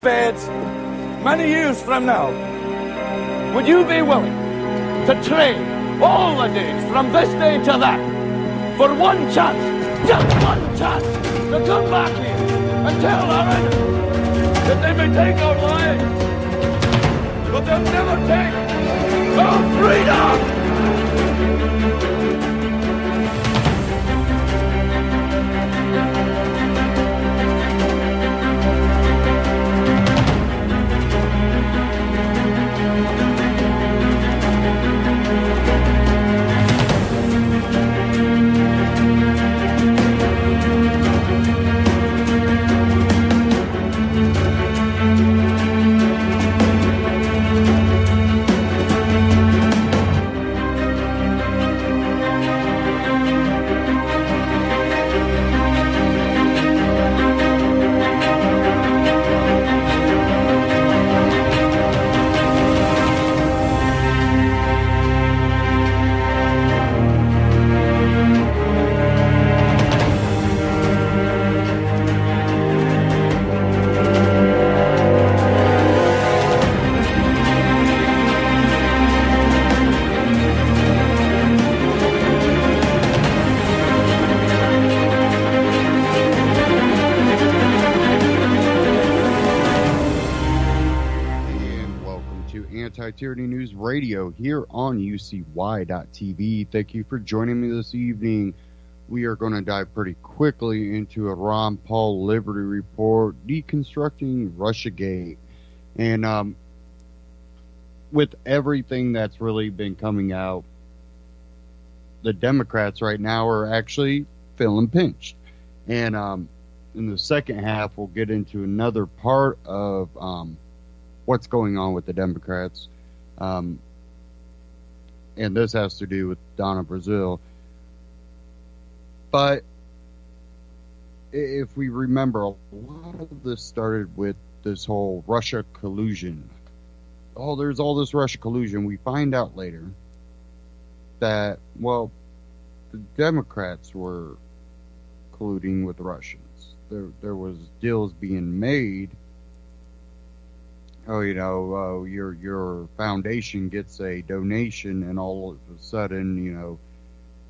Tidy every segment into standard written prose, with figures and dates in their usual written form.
Feds, many years from now, would you be willing to trade all the days from this day to that for one chance, just one chance, to come back here and tell our enemies that they may take our lives, but they'll never take our freedom? Anti-Tyranny News Radio here on UCY.tv. Thank you for joining me this evening. We are going to dive pretty quickly into a Ron Paul Liberty Report, deconstructing Russiagate. And with everything that's really been coming out, the Democrats right now are actually feeling pinched. And in the second half, we'll get into another part of what's going on with the Democrats. And this has to do with Donna Brazile. But if we remember, a lot of this started with this whole Russia collusion. Oh, there's all this Russia collusion. We find out later that, well, the Democrats were colluding with the Russians. There was deals being made. Oh, your foundation gets a donation, and all of a sudden,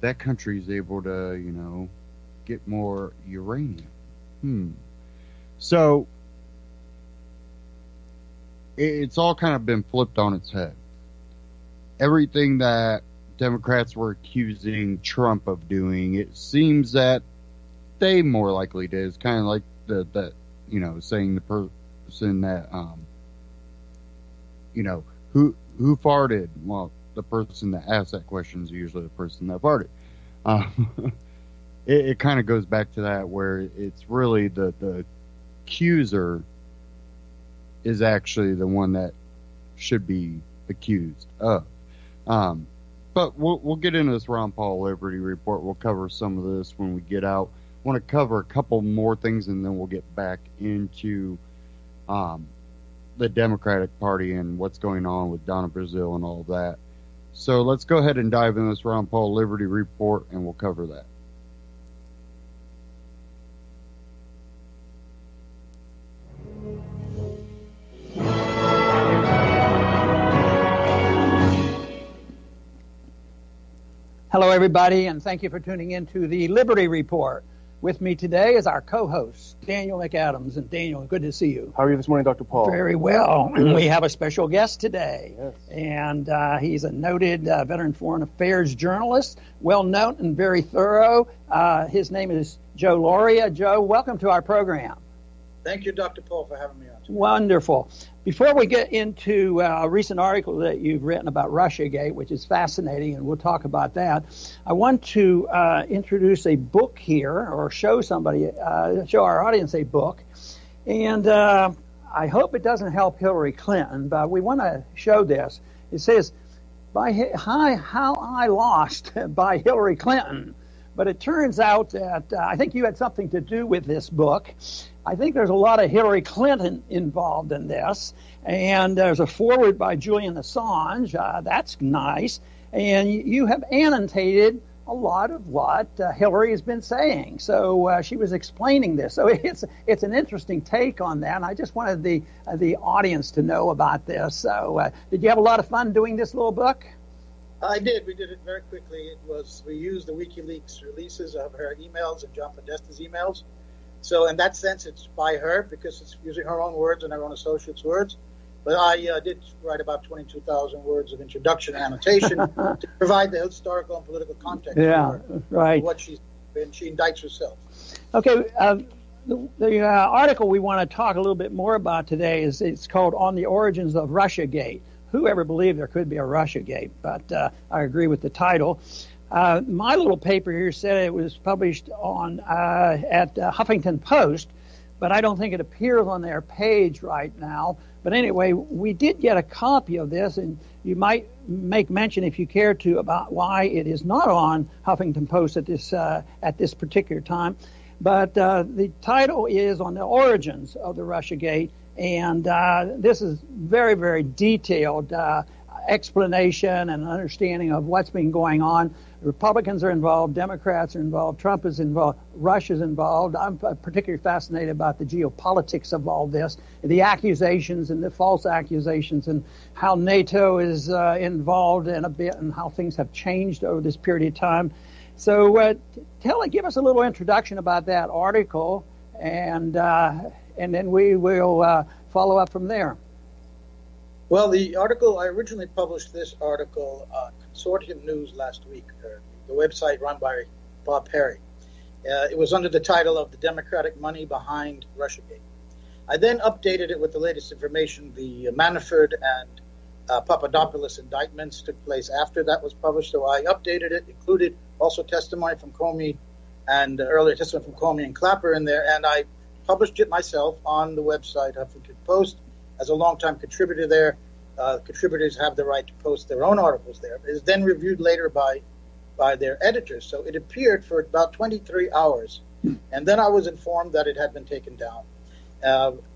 that country's able to, get more uranium. So it's all kind of been flipped on its head. Everything that Democrats were accusing Trump of doing, it seems that they more likely did. It's kind of like saying the person that, who farted? Well, the person that asked that question is usually the person that farted. It kind of goes back to that, where it's really the accuser is actually the one that should be accused of. But we'll get into this Ron Paul Liberty Report. We'll cover some of this when we get out. I want to cover a couple more things, and then we'll get back into the Democratic Party and what's going on with Donna Brazile and all of that. So let's go ahead and dive into this Ron Paul Liberty Report, and we'll cover that. Hello, everybody, and thank you for tuning in to the Liberty Report. With me today is our co-host, Daniel McAdams. And Daniel, good to see you. How are you this morning, Dr. Paul? Very well. We have a special guest today. Yes. And he's a noted veteran foreign affairs journalist, well-known and very thorough. His name is Joe Lauria. Joe, welcome to our program. Thank you, Dr. Paul, for having me on today. Wonderful. Before we get into a recent article that you've written about Russiagate, which is fascinating, and we'll talk about that, I want to introduce a book here, or show our audience a book. And I hope it doesn't help Hillary Clinton, but we want to show this. It says, How I Lost by Hillary Clinton. But it turns out that I think you had something to do with this book. I think there's a lot of Hillary Clinton involved in this. And there's a foreword by Julian Assange. That's nice. And you have annotated a lot of what Hillary has been saying. So she was explaining this. So it's an interesting take on that. And I just wanted the audience to know about this. So did you have a lot of fun doing this little book? I did. We did it very quickly. We used the WikiLeaks releases of her emails and John Podesta's emails. So in that sense, it's by her because it's using her own words and her own associates' words. But I did write about 22,000 words of introduction and annotation to provide the historical and political context for right. what she indicts herself. Okay, the article we want to talk a little bit more about today it's called On the Origins of Russiagate. Who ever believed there could be a Russiagate? But I agree with the title. My little paper here said it was published at Huffington Post, but I don't think it appears on their page right now. But anyway, we did get a copy of this, and you might make mention, if you care to, about why it is not on Huffington Post at this particular time. But the title is On the Origins of the Russiagate, and this is very, very detailed explanation and understanding of what's been going on. Republicans are involved, Democrats are involved, Trump is involved, Russia's involved. I'm particularly fascinated about the geopolitics of all this, the accusations and the false accusations, and how NATO is involved in a bit, and how things have changed over this period of time. So give us a little introduction about that article, and then we will follow up from there. Well, the article, I originally published this article on Consortium News last week, the website run by Bob Perry. It was under the title of The Democratic Money Behind Russiagate. I then updated it with the latest information. The Manafort and Papadopoulos indictments took place after that was published, so I updated it, included also testimony from Comey and earlier testimony from Comey and Clapper in there, and I published it myself on the website Huffington Post. As a longtime contributor there, contributors have the right to post their own articles there. It is then reviewed later by their editors. So it appeared for about 23 hours, and then I was informed that it had been taken down.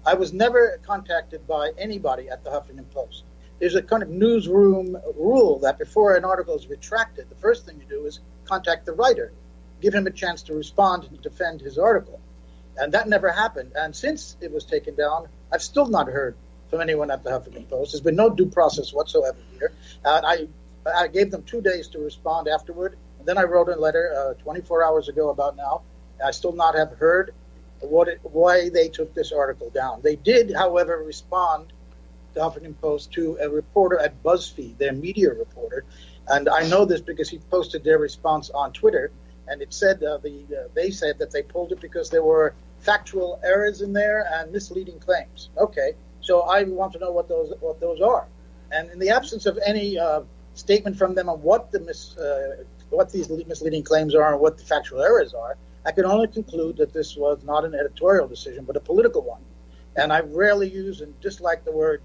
I was never contacted by anybody at the Huffington Post. There's a kind of newsroom rule that before an article is retracted, the first thing you do is contact the writer, give him a chance to respond and defend his article. And that never happened. And since it was taken down, I've still not heard from anyone at the Huffington Post. There's been no due process whatsoever here. I gave them 2 days to respond afterward. And then I wrote a letter 24 hours ago about now. I still not have heard why they took this article down. They did, however, respond, the Huffington Post, to a reporter at BuzzFeed, their media reporter. And I know this because he posted their response on Twitter. And it said they said that they pulled it because there were factual errors in there and misleading claims. Okay. So I want to know what those are, and in the absence of any statement from them on what these misleading claims are and what the factual errors are, I can only conclude that this was not an editorial decision but a political one. And I rarely use and dislike the word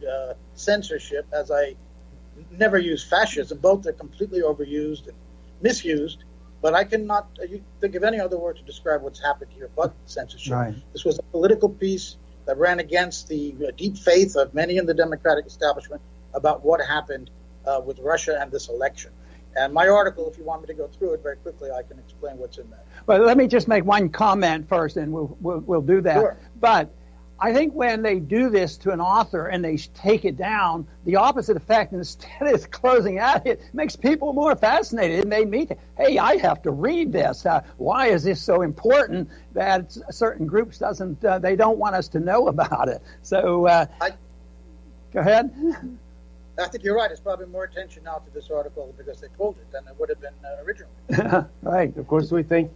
censorship, as I never use fascism. Both are completely overused and misused. But I cannot think of any other word to describe what's happened here but censorship. Right. This was a political piece that ran against the deep faith of many in the Democratic establishment about what happened with Russia and this election. And my article, if you want me to go through it very quickly, I can explain what's in there. Well, let me just make one comment first, and we'll do that. Sure. But I think when they do this to an author and they take it down, the opposite effect, instead of closing out it, makes people more fascinated. It made me think, hey, I have to read this. Why is this so important that certain groups they don't want us to know about it? So go ahead. I think you're right. It's probably more attention now to this article because they pulled it than it would have been originally. Right. Of course, we think.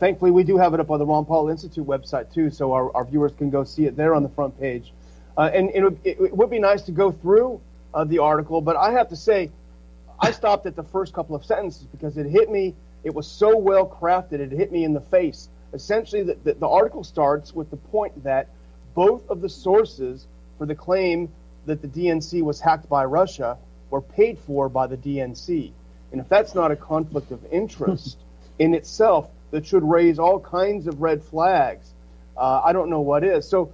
Thankfully, we do have it up on the Ron Paul Institute website, too, so our viewers can go see it there on the front page. And it would be nice to go through the article, but I have to say, I stopped at the first couple of sentences because it hit me. It was so well crafted, it hit me in the face. Essentially, the article starts with the point that both of the sources for the claim that the DNC was hacked by Russia were paid for by the DNC. And if that's not a conflict of interest in itself, that should raise all kinds of red flags, I don't know what is. So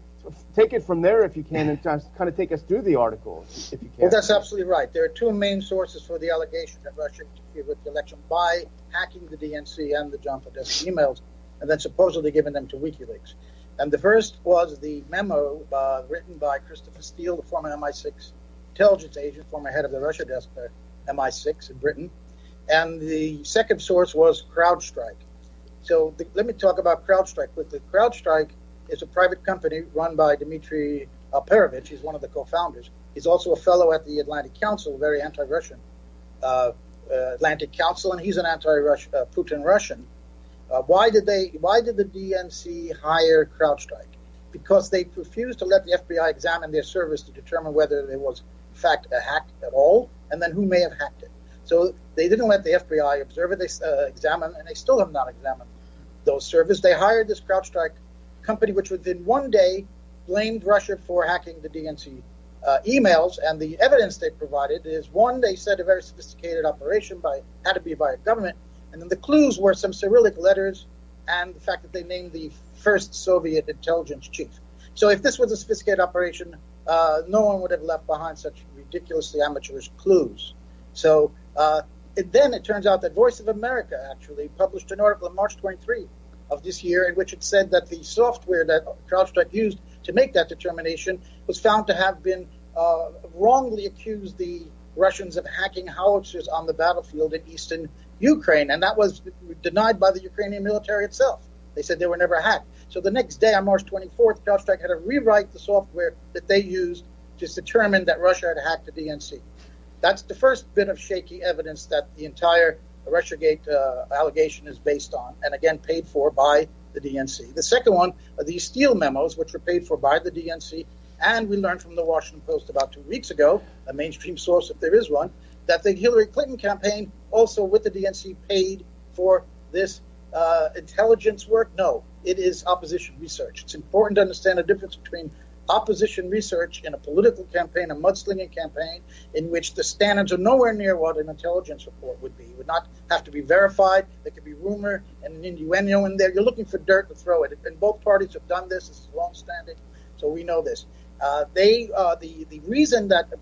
take it from there if you can, and just kind of take us through the article, if you can. Well, that's absolutely right. There are two main sources for the allegation that Russia interfered with the election by hacking the DNC and the John Podesta emails, and then supposedly giving them to WikiLeaks. And the first was the memo written by Christopher Steele, the former MI6 intelligence agent, former head of the Russia desk for MI6 in Britain. And the second source was CrowdStrike. So let me talk about CrowdStrike quickly. CrowdStrike is a private company run by Dmitry Alperovitch. He's one of the co-founders. He's also a fellow at the Atlantic Council, very anti-Russian Atlantic Council, and he's an Putin Russian. Why did the DNC hire CrowdStrike? Because they refused to let the FBI examine their servers to determine whether there was, in fact, a hack at all, and then who may have hacked it. So they didn't let the FBI observe it, they examine, and they still have not examined those servers. They hired this CrowdStrike company, which within one day blamed Russia for hacking the DNC emails, and the evidence they provided is, one, they said a very sophisticated operation had to be by a government, and then the clues were some Cyrillic letters and the fact that they named the first Soviet intelligence chief. So if this was a sophisticated operation, no one would have left behind such ridiculously amateurish clues. So then it turns out that Voice of America actually published an article on March 23 of this year in which it said that the software that CrowdStrike used to make that determination was found to have been wrongly accused the Russians of hacking howitzers on the battlefield in eastern Ukraine, and that was denied by the Ukrainian military itself. They said they were never hacked. So the next day, on March 24th, CrowdStrike had to rewrite the software that they used to determine that Russia had hacked the DNC. That's the first bit of shaky evidence that the entire Russiagate allegation is based on, and again paid for by the DNC. The second one are these Steele memos, which were paid for by the DNC, and we learned from the Washington Post about 2 weeks ago, a mainstream source if there is one, that the Hillary Clinton campaign also with the DNC paid for this intelligence work. No, it is opposition research. It's important to understand the difference between opposition research in a political campaign, a mudslinging campaign, in which the standards are nowhere near what an intelligence report would be. It would not have to be verified. There could be rumor and an innuendo in there. You're looking for dirt to throw it. And both parties have done this. This is long-standing, so we know this. The reason that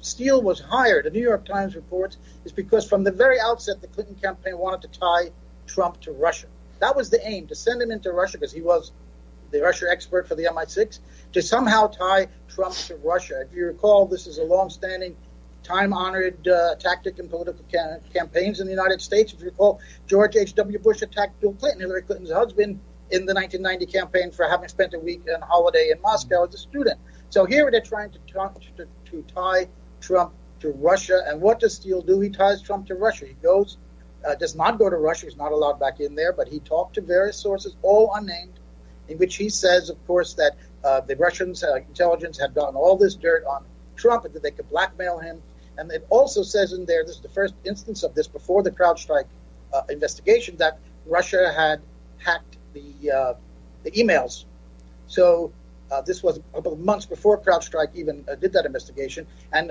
Steele was hired, the New York Times reports, is because from the very outset, the Clinton campaign wanted to tie Trump to Russia. That was the aim, to send him into Russia, because he was the Russia expert for the MI6, to somehow tie Trump to Russia. If you recall, this is a long-standing, time-honored tactic in political campaigns in the United States. If you recall, George H.W. Bush attacked Bill Clinton, Hillary Clinton's husband, in the 1990 campaign for having spent a week on holiday in Moscow as a student. So here they're trying to tie Trump to Russia. And what does Steele do? He ties Trump to Russia. He does not go to Russia. He's not allowed back in there, but he talked to various sources, all unnamed, in which he says, of course, that the Russians intelligence had gotten all this dirt on Trump and that they could blackmail him. And it also says in there, this is the first instance of this before the CrowdStrike investigation, that Russia had hacked the emails. So this was a couple of months before CrowdStrike even did that investigation. And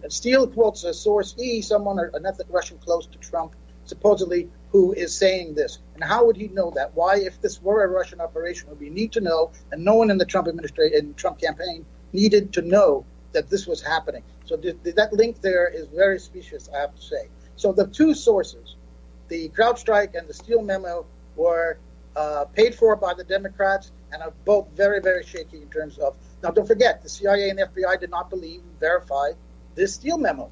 Steele quotes a source E, someone, an ethnic Russian close to Trump, supposedly, who is saying this. And how would he know that? Why, if this were a Russian operation, would we need to know? And no one in the Trump administration, Trump campaign, needed to know that this was happening. So that link there is very specious, I have to say. So the two sources, the CrowdStrike and the Steele memo, were paid for by the Democrats and are both very, very shaky in terms of... Now, don't forget, the CIA and the FBI did not believe and verify this Steele memo.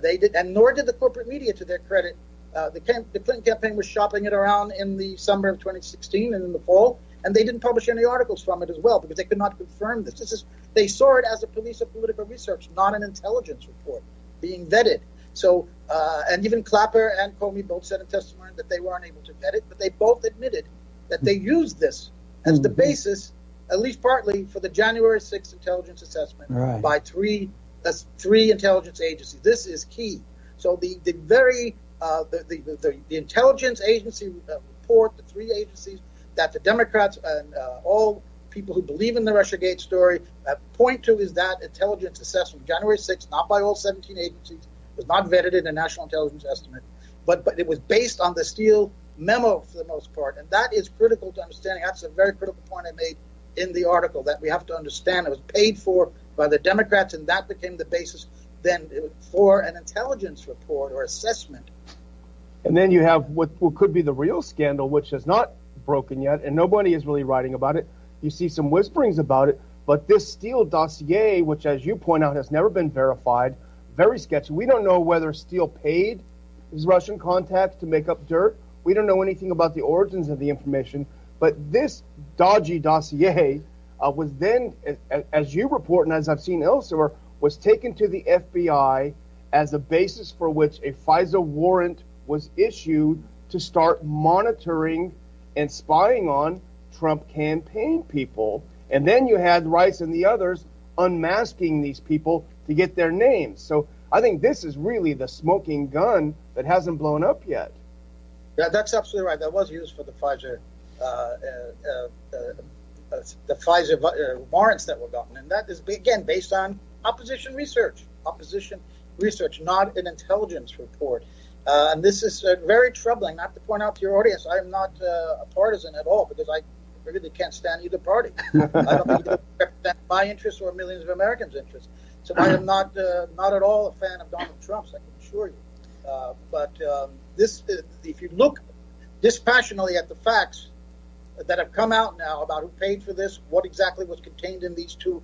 They did, and nor did the corporate media, to their credit. The Clinton campaign was shopping it around in the summer of 2016 and in the fall, and they didn't publish any articles from it as well because they could not confirm this. They saw it as a police of political research, not an intelligence report being vetted. So, and even Clapper and Comey both said in testimony that they weren't able to vet it, but they both admitted that they used this as the basis, at least partly, for the January 6th intelligence assessment by three intelligence agencies. This is key. So the intelligence agency report, the three agencies that the Democrats and all people who believe in the Russiagate story point to, is that intelligence assessment, January 6th, not by all 17 agencies, was not vetted in a national intelligence estimate, but it was based on the Steele memo for the most part, and that is critical to understanding. That's a very critical point I made in the article that we have to understand. It was paid for by the Democrats, and that became the basis then for an intelligence report or assessment. And then you have what could be the real scandal, which has not broken yet, and nobody is really writing about it. You see some whisperings about it, but this Steele dossier, which, as you point out, has never been verified, very sketchy. We don't know whether Steele paid his Russian contacts to make up dirt. We don't know anything about the origins of the information. But this dodgy dossier was then, as you report and as I've seen elsewhere, was taken to the FBI as a basis for which a FISA warrant was issued to start monitoring and spying on Trump campaign people. And then you had Rice and the others unmasking these people to get their names. So I think this is really the smoking gun that hasn't blown up yet. Yeah, that's absolutely right. That was used for the FISA warrants that were gotten, and that is again based on opposition research, not an intelligence report. And this is very troubling. I have to point out to your audience, I am not a partisan at all, because I really can't stand either party. I don't either represent my interests or millions of Americans' interests. So I am not at all a fan of Donald Trump's, I can assure you. But if you look dispassionately at the facts that have come out now about who paid for this, what exactly was contained in these two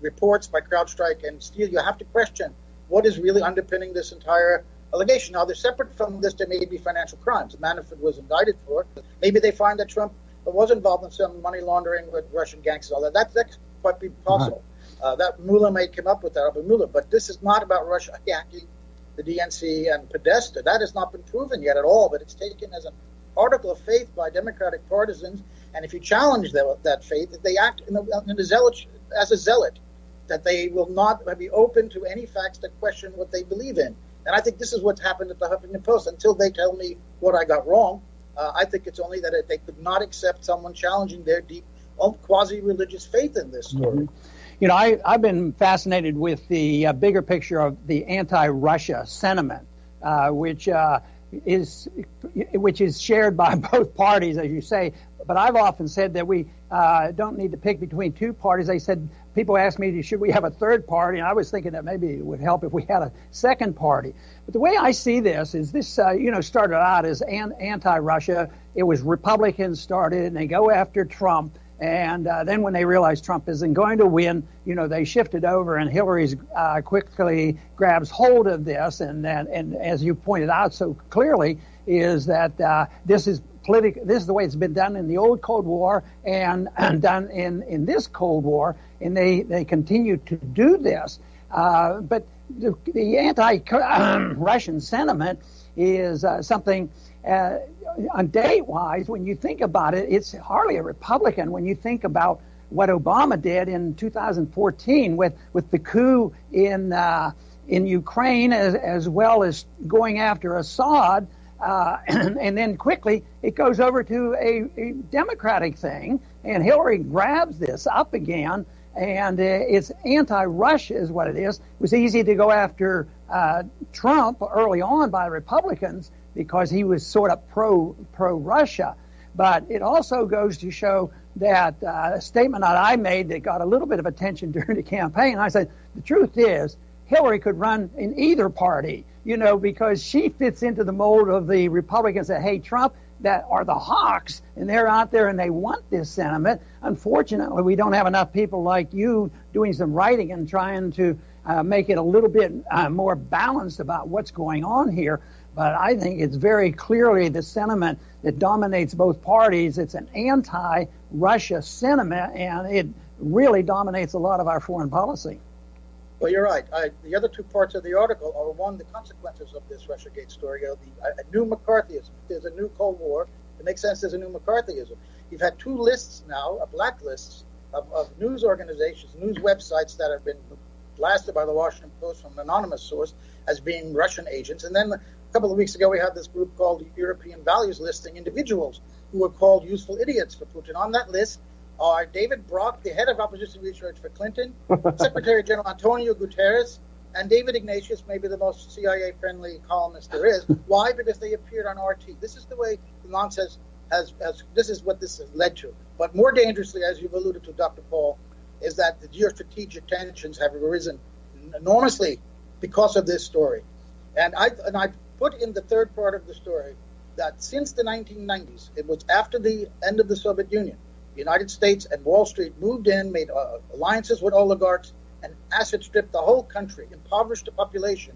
reports by CrowdStrike and Steele, you have to question what is really underpinning this entire allegation. Now, they're separate from this. There may be financial crimes. Manafort was indicted for it. Maybe they find that Trump was involved in some money laundering with Russian gangsters. All that. That might be possible. That Mueller may come up with that, Albert Mueller. But this is not about Russia hacking the DNC and Podesta. That has not been proven yet at all. But it's taken as an article of faith by Democratic partisans. And if you challenge that faith, they act as a zealot, that they will not be open to any facts that question what they believe in. And I think this is what's happened at the Huffington Post. Until they tell me what I got wrong, I think it's only that they could not accept someone challenging their deep, quasi-religious faith in this story. Mm-hmm. You know, I've been fascinated with the bigger picture of the anti-Russia sentiment, which is shared by both parties, as you say. But I've often said that we don't need to pick between two parties. They said, people ask me, should we have a third party? And I was thinking that maybe it would help if we had a second party. But the way I see this is this, started out as anti-Russia. It was Republicans started, and they go after Trump. And then when they realize Trump isn't going to win, they shifted over, and Hillary's quickly grabs hold of this. And as you pointed out so clearly, is that this is political. This is the way it's been done in the old Cold War and done in this Cold War, and they continue to do this. But the anti-Russian sentiment is something. On date-wise, when you think about it, it's hardly a Republican. When you think about what Obama did in 2014 with the coup in Ukraine, as well as going after Assad, and then quickly it goes over to a Democratic thing, and Hillary grabs this up again, and it's anti-Russia is what it is. It was easy to go after Trump early on by Republicans, because he was sort of pro-Russia. But it also goes to show that a statement that I made that got a little bit of attention during the campaign. I said, the truth is, Hillary could run in either party, because she fits into the mold of the Republicans that hate Trump, that are the hawks, and they're out there and they want this sentiment. Unfortunately, we don't have enough people like you doing some writing and trying to make it a little bit more balanced about what's going on here. But I think it's very clearly the sentiment that dominates both parties. It's an anti-Russia sentiment, and it really dominates a lot of our foreign policy. Well, you're right. The other two parts of the article are, one, the consequences of this Russiagate story, a new McCarthyism. There's a new Cold War. It makes sense there's a new McCarthyism. You've had two lists now, blacklists of news organizations, news websites that have been blasted by the Washington Post from an anonymous source as being Russian agents. And then a couple of weeks ago, we had this group called the European Values listing individuals who were called useful idiots for Putin. On that list are David Brock, the head of opposition research for Clinton, Secretary General Antonio Guterres, and David Ignatius, maybe the most CIA-friendly columnist there is. Why? Because they appeared on RT. This is the way the nonsense this is what this has led to. But more dangerously, as you've alluded to, Dr. Paul, is that the geostrategic tensions have arisen enormously because of this story. And I put in the third part of the story that since the 1990s, it was after the end of the Soviet Union, the United States and Wall Street moved in, made alliances with oligarchs, and asset stripped the whole country, impoverished the population,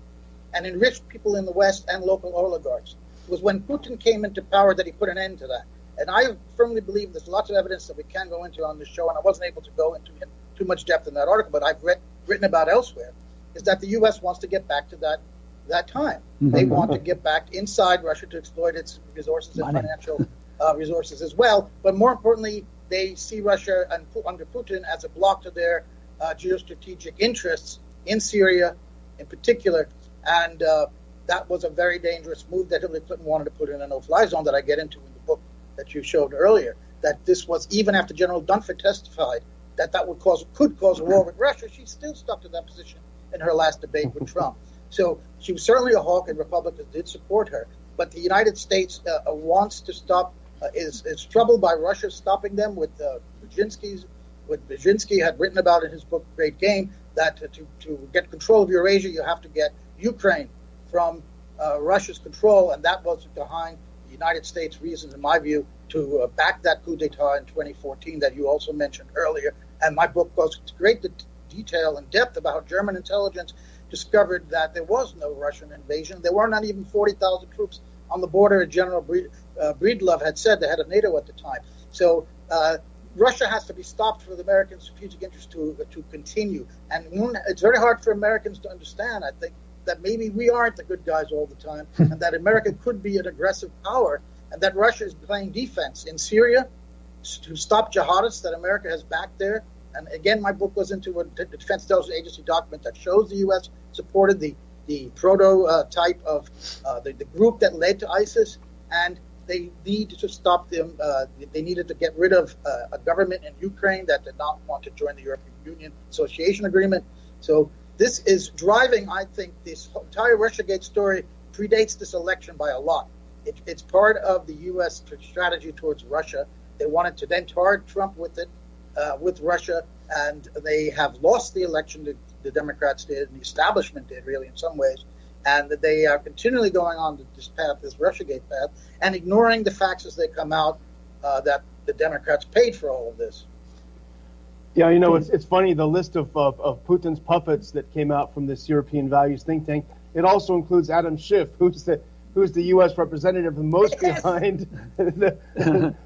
and enriched people in the West and local oligarchs. It was when Putin came into power that he put an end to that. And I firmly believe there's lots of evidence that we can go into on this show, and I wasn't able to go into in too much depth in that article, but I've written about elsewhere, is that the U.S. wants to get back to that time. Mm-hmm. They want to get back inside Russia to exploit its resources and financial resources as well. But more importantly, they see Russia under Putin as a block to their geostrategic interests in Syria in particular. And that was a very dangerous move that Hillary Clinton wanted to put in a no-fly zone that I get into in the book that you showed earlier, that this was even after General Dunford testified that could cause a war with Russia. She still stuck to that position in her last debate with Trump. So she was certainly a hawk, and Republicans did support her. But the United States wants to stop, is troubled by Russia stopping them with Brzezinski's. What Brzezinski had written about in his book, Great Game, that to get control of Eurasia, you have to get Ukraine from Russia's control, and that was behind the United States' reasons, in my view, to back that coup d'etat in 2014 that you also mentioned earlier. And my book goes into great detail and depth about how German intelligence discovered that there was no Russian invasion. There were not even 40,000 troops on the border, as General Breedlove had said, the head of NATO at the time. So Russia has to be stopped for the American strategic interest to continue. And it's very hard for Americans to understand, I think, that maybe we aren't the good guys all the time, and that America could be an aggressive power, and that Russia is playing defense in Syria to stop jihadists that America has backed there. And again, my book goes into a Defense Intelligence Agency document that shows the U.S. supported the prototype of the group that led to ISIS, and they need to stop them. They needed to get rid of a government in Ukraine that did not want to join the European Union Association Agreement. So this is driving, I think, this entire Russiagate story predates this election by a lot. It's part of the U.S. strategy towards Russia. They wanted to then target Trump with it, with Russia, and they have lost the election. The Democrats did, and the establishment did, really, in some ways. And they are continually going on this path, this Russiagate path, and ignoring the facts as they come out that the Democrats paid for all of this. Yeah, you know, it's funny, the list of Putin's puppets that came out from this European values think tank, it also includes Adam Schiff, who's the U.S. representative most behind the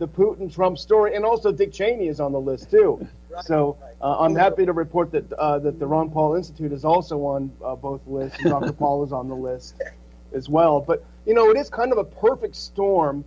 Putin-Trump story, and also Dick Cheney is on the list, too. Right, so I'm happy to report that the Ron Paul Institute is also on both lists, and Dr. Paul is on the list as well. But, you know, it is kind of a perfect storm,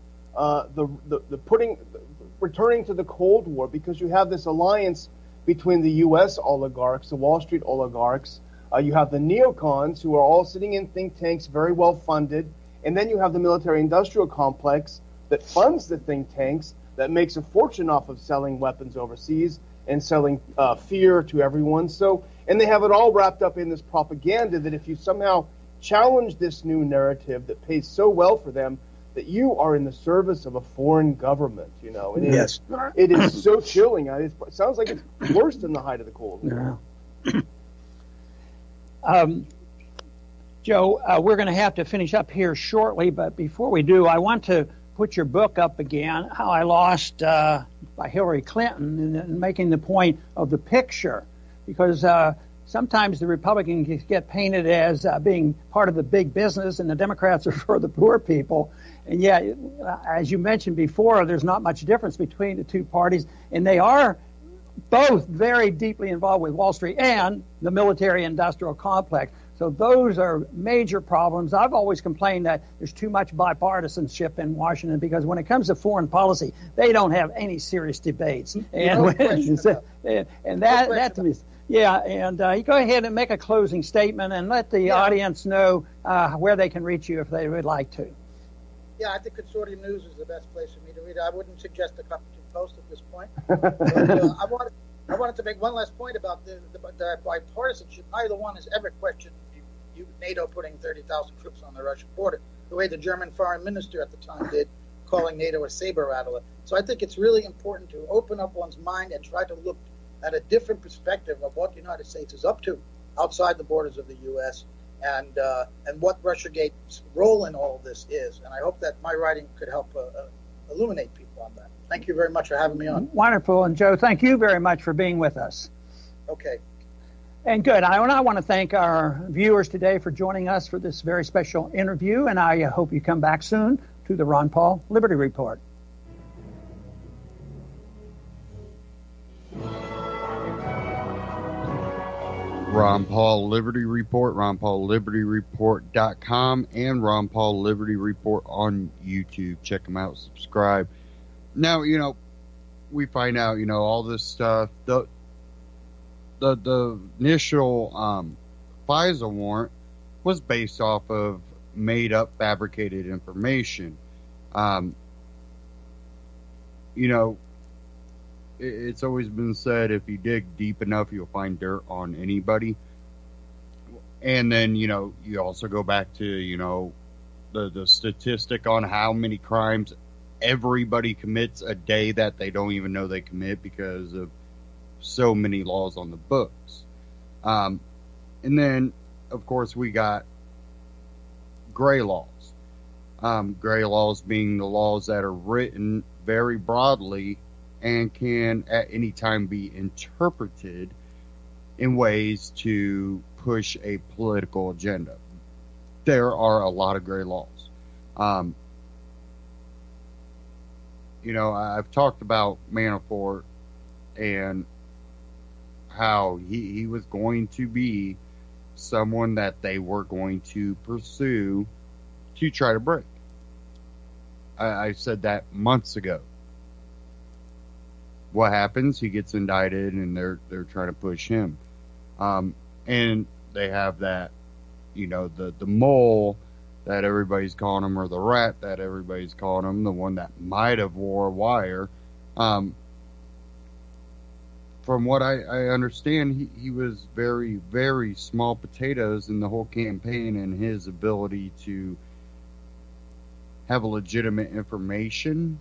returning to the Cold War, because you have this alliance between the U.S. oligarchs, the Wall Street oligarchs. You have the neocons, who are all sitting in think tanks, very well funded, and then you have the military-industrial complex that funds the think tanks, that makes a fortune off of selling weapons overseas and selling fear to everyone. So, and they have it all wrapped up in this propaganda that if you somehow challenge this new narrative that pays so well for them, that you are in the service of a foreign government, you know. And yes. It is so chilling. It sounds like it's worse than the height of the Cold War. Yeah. Joe, we're going to have to finish up here shortly, but before we do, I want to put your book up again, How I Lost by Hillary Clinton, and making the point of the picture, because sometimes the Republicans get painted as being part of the big business, and the Democrats are for the poor people. And yet, as you mentioned before, there's not much difference between the two parties, and they are both very deeply involved with Wall Street and the military-industrial complex. So those are major problems. I've always complained that there's too much bipartisanship in Washington, because when it comes to foreign policy, they don't have any serious debates. And that to me, yeah. And you go ahead and make a closing statement and let the audience know where they can reach you if they would like to. Yeah, I think Consortium News is the best place for me to read it. I wouldn't suggest the Huffington Post at this point. But, I wanted to make one last point about the bipartisanship. Neither one has ever questioned NATO putting 30,000 troops on the Russian border, the way the German foreign minister at the time did, calling NATO a saber rattler. So I think it's really important to open up one's mind and try to look at a different perspective of what the United States is up to outside the borders of the U.S. and what Russiagate's role in all of this is. And I hope that my writing could help illuminate people on that. Thank you very much for having me on. Wonderful. And Joe, thank you very much for being with us. Okay. And good. I want to thank our viewers today for joining us for this very special interview, and I hope you come back soon to the Ron Paul Liberty Report. Ron Paul Liberty Report, RonPaulLibertyReport.com, and Ron Paul Liberty Report on YouTube. Check them out, subscribe. Now, we find out, all this stuff. The initial FISA warrant was based off of made-up, fabricated information. It's always been said if you dig deep enough, you'll find dirt on anybody. And then, you also go back to, the statistic on how many crimes everybody commits a day that they don't even know they commit because of so many laws on the books. And then, of course, we got gray laws. Gray laws being the laws that are written very broadly and can at any time be interpreted in ways to push a political agenda. There are a lot of gray laws. I've talked about Manafort and how he was going to be someone that they were going to pursue to try to break. I said that months ago. What happens? He gets indicted, and they're trying to push him. And they have that, the mole that everybody's calling him, or the rat that everybody's calling him, the one that might have wore a wire. From what I understand, he was very, very small potatoes in the whole campaign, and his ability to have a legitimate information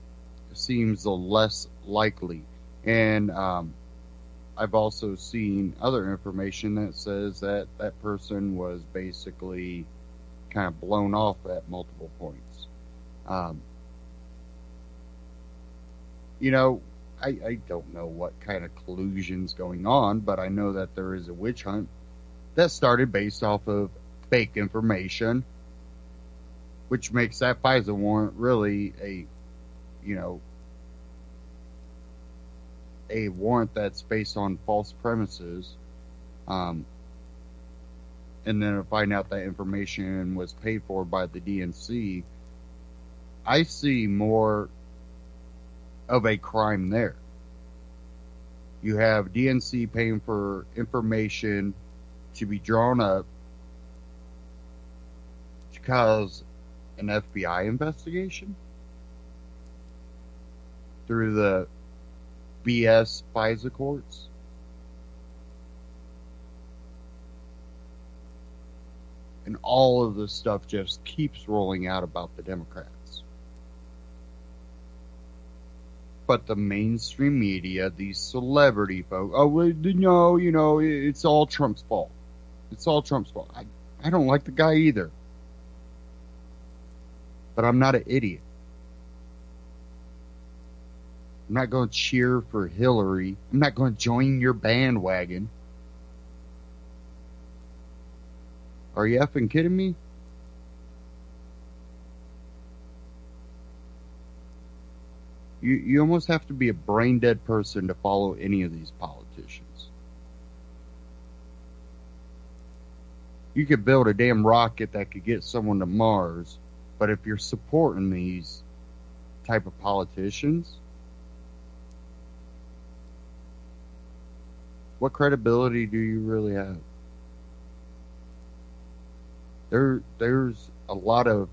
seems less likely. And I've also seen other information that says that person was basically kind of blown off at multiple points. I don't know what kind of collusion's going on, but I know that there is a witch hunt that started based off of fake information, which makes that FISA warrant really a warrant that's based on false premises. And then to find out that information was paid for by the DNC, I see more of a crime there. You have DNC paying for information to be drawn up to cause an FBI investigation through the BS FISA courts. And all of this stuff just keeps rolling out about the Democrats. But the mainstream media, these celebrity folk, it's all Trump's fault. It's all Trump's fault. I don't like the guy either. But I'm not an idiot. I'm not going to cheer for Hillary. I'm not going to join your bandwagon. Are you effing kidding me? You almost have to be a brain dead person to follow any of these politicians. You could build a damn rocket that could get someone to Mars, but if you're supporting these type of politicians, what credibility do you really have? There's a lot of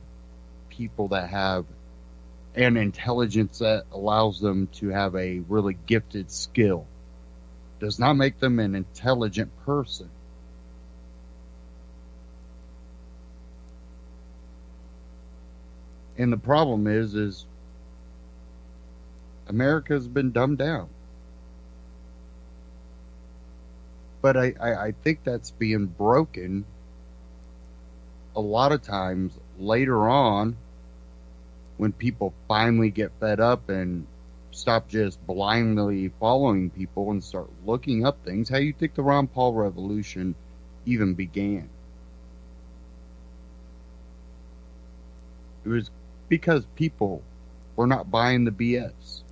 people that have an intelligence that allows them to have a really gifted skill. Does not make them an intelligent person. And the problem is America's been dumbed down. But I think that's being broken a lot of times later on when people finally get fed up and stop just blindly following people and start looking up things. How do you think the Ron Paul revolution even began? It was because people were not buying the BS.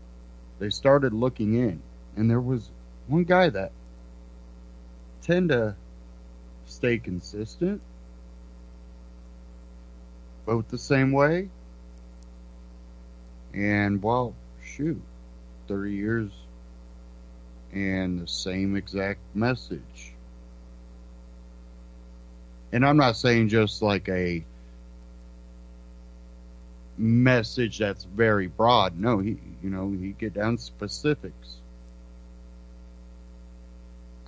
They started looking in, and there was one guy that tend to stay consistent, vote the same way, and well, shoot, 30 years and the same exact message. And I'm not saying just like a message that's very broad. No, he get down to specifics.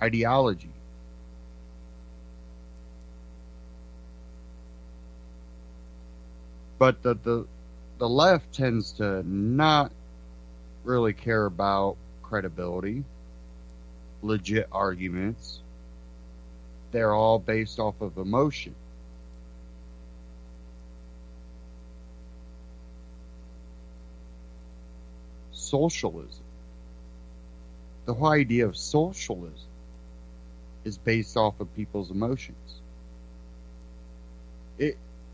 Ideology. But the left tends to not really care about credibility, legit arguments. They're all based off of emotion. Socialism. The whole idea of socialism is based off of people's emotions.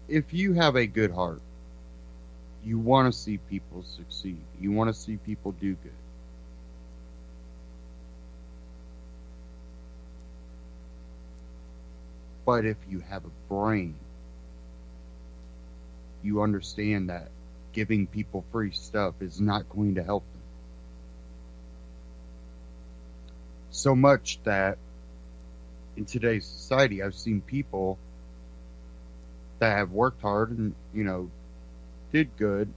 If you have a good heart, you want to see people succeed. You want to see people do good. But if you have a brain, you understand that giving people free stuff is not going to help them. So much that in today's society, I've seen people that have worked hard and, did good,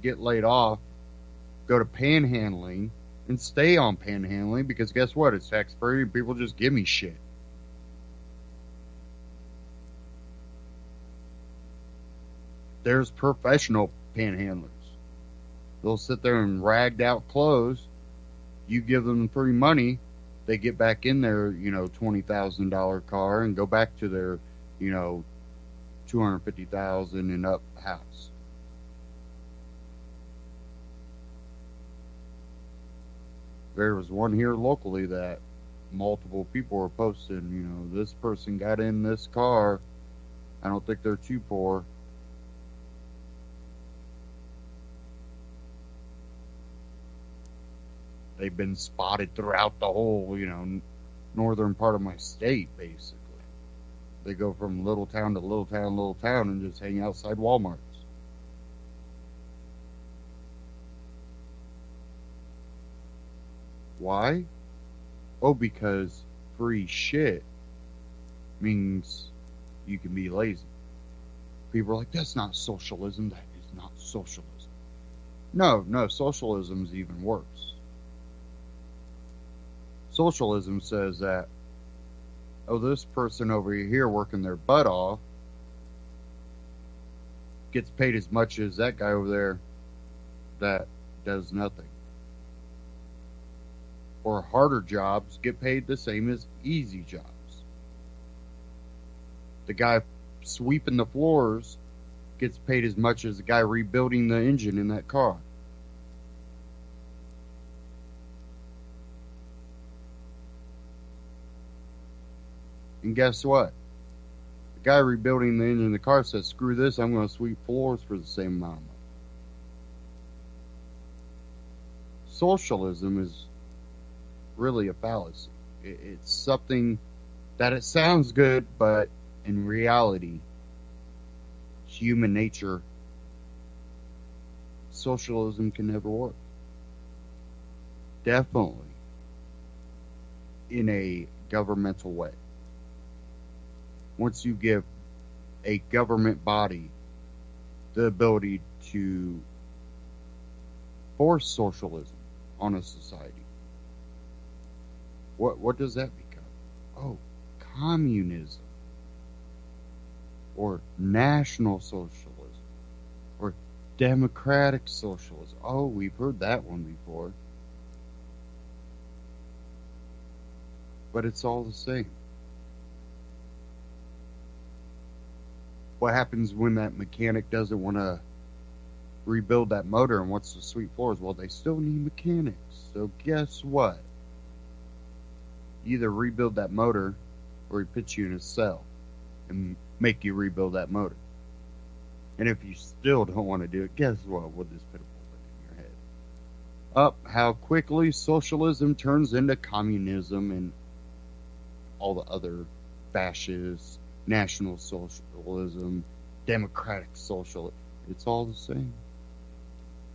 get laid off, go to panhandling, and stay on panhandling because guess what? It's tax free. People just give me shit. There's professional panhandlers. They'll sit there in ragged out clothes. You give them free money, they get back in their, $20,000 car and go back to their, $250,000 and up house. There was one here locally that multiple people were posting, this person got in this car. I don't think they're too poor. They've been spotted throughout the whole, northern part of my state, basically. They go from little town to little town, and just hang outside Walmarts. Why? Oh, because free shit means you can be lazy. People are like, that's not socialism. That is not socialism. No, socialism's even worse. Socialism says that, this person over here working their butt off gets paid as much as that guy over there that does nothing. Or harder jobs get paid the same as easy jobs. The guy sweeping the floors gets paid as much as the guy rebuilding the engine in that car. And guess what? The guy rebuilding the engine in the car says, screw this, I'm going to sweep floors for the same amount of money. Socialism is really a fallacy. It's something that it sounds good, but in reality, human nature, socialism can never work. Definitely in a governmental way. Once you give a government body the ability to force socialism on a society, what does that become? Oh, communism. Or national socialism. Or democratic socialism. Oh, we've heard that one before. But it's all the same. What happens when that mechanic doesn't want to rebuild that motor and wants to sweep floors? Well, they still need mechanics. So guess what? You either rebuild that motor or he puts you in a cell and make you rebuild that motor. And if you still don't want to do it, guess what? We'll just put a bullet in your head. Up, how quickly socialism turns into communism and all the other fascist, national socialism, democratic socialism. It's all the same.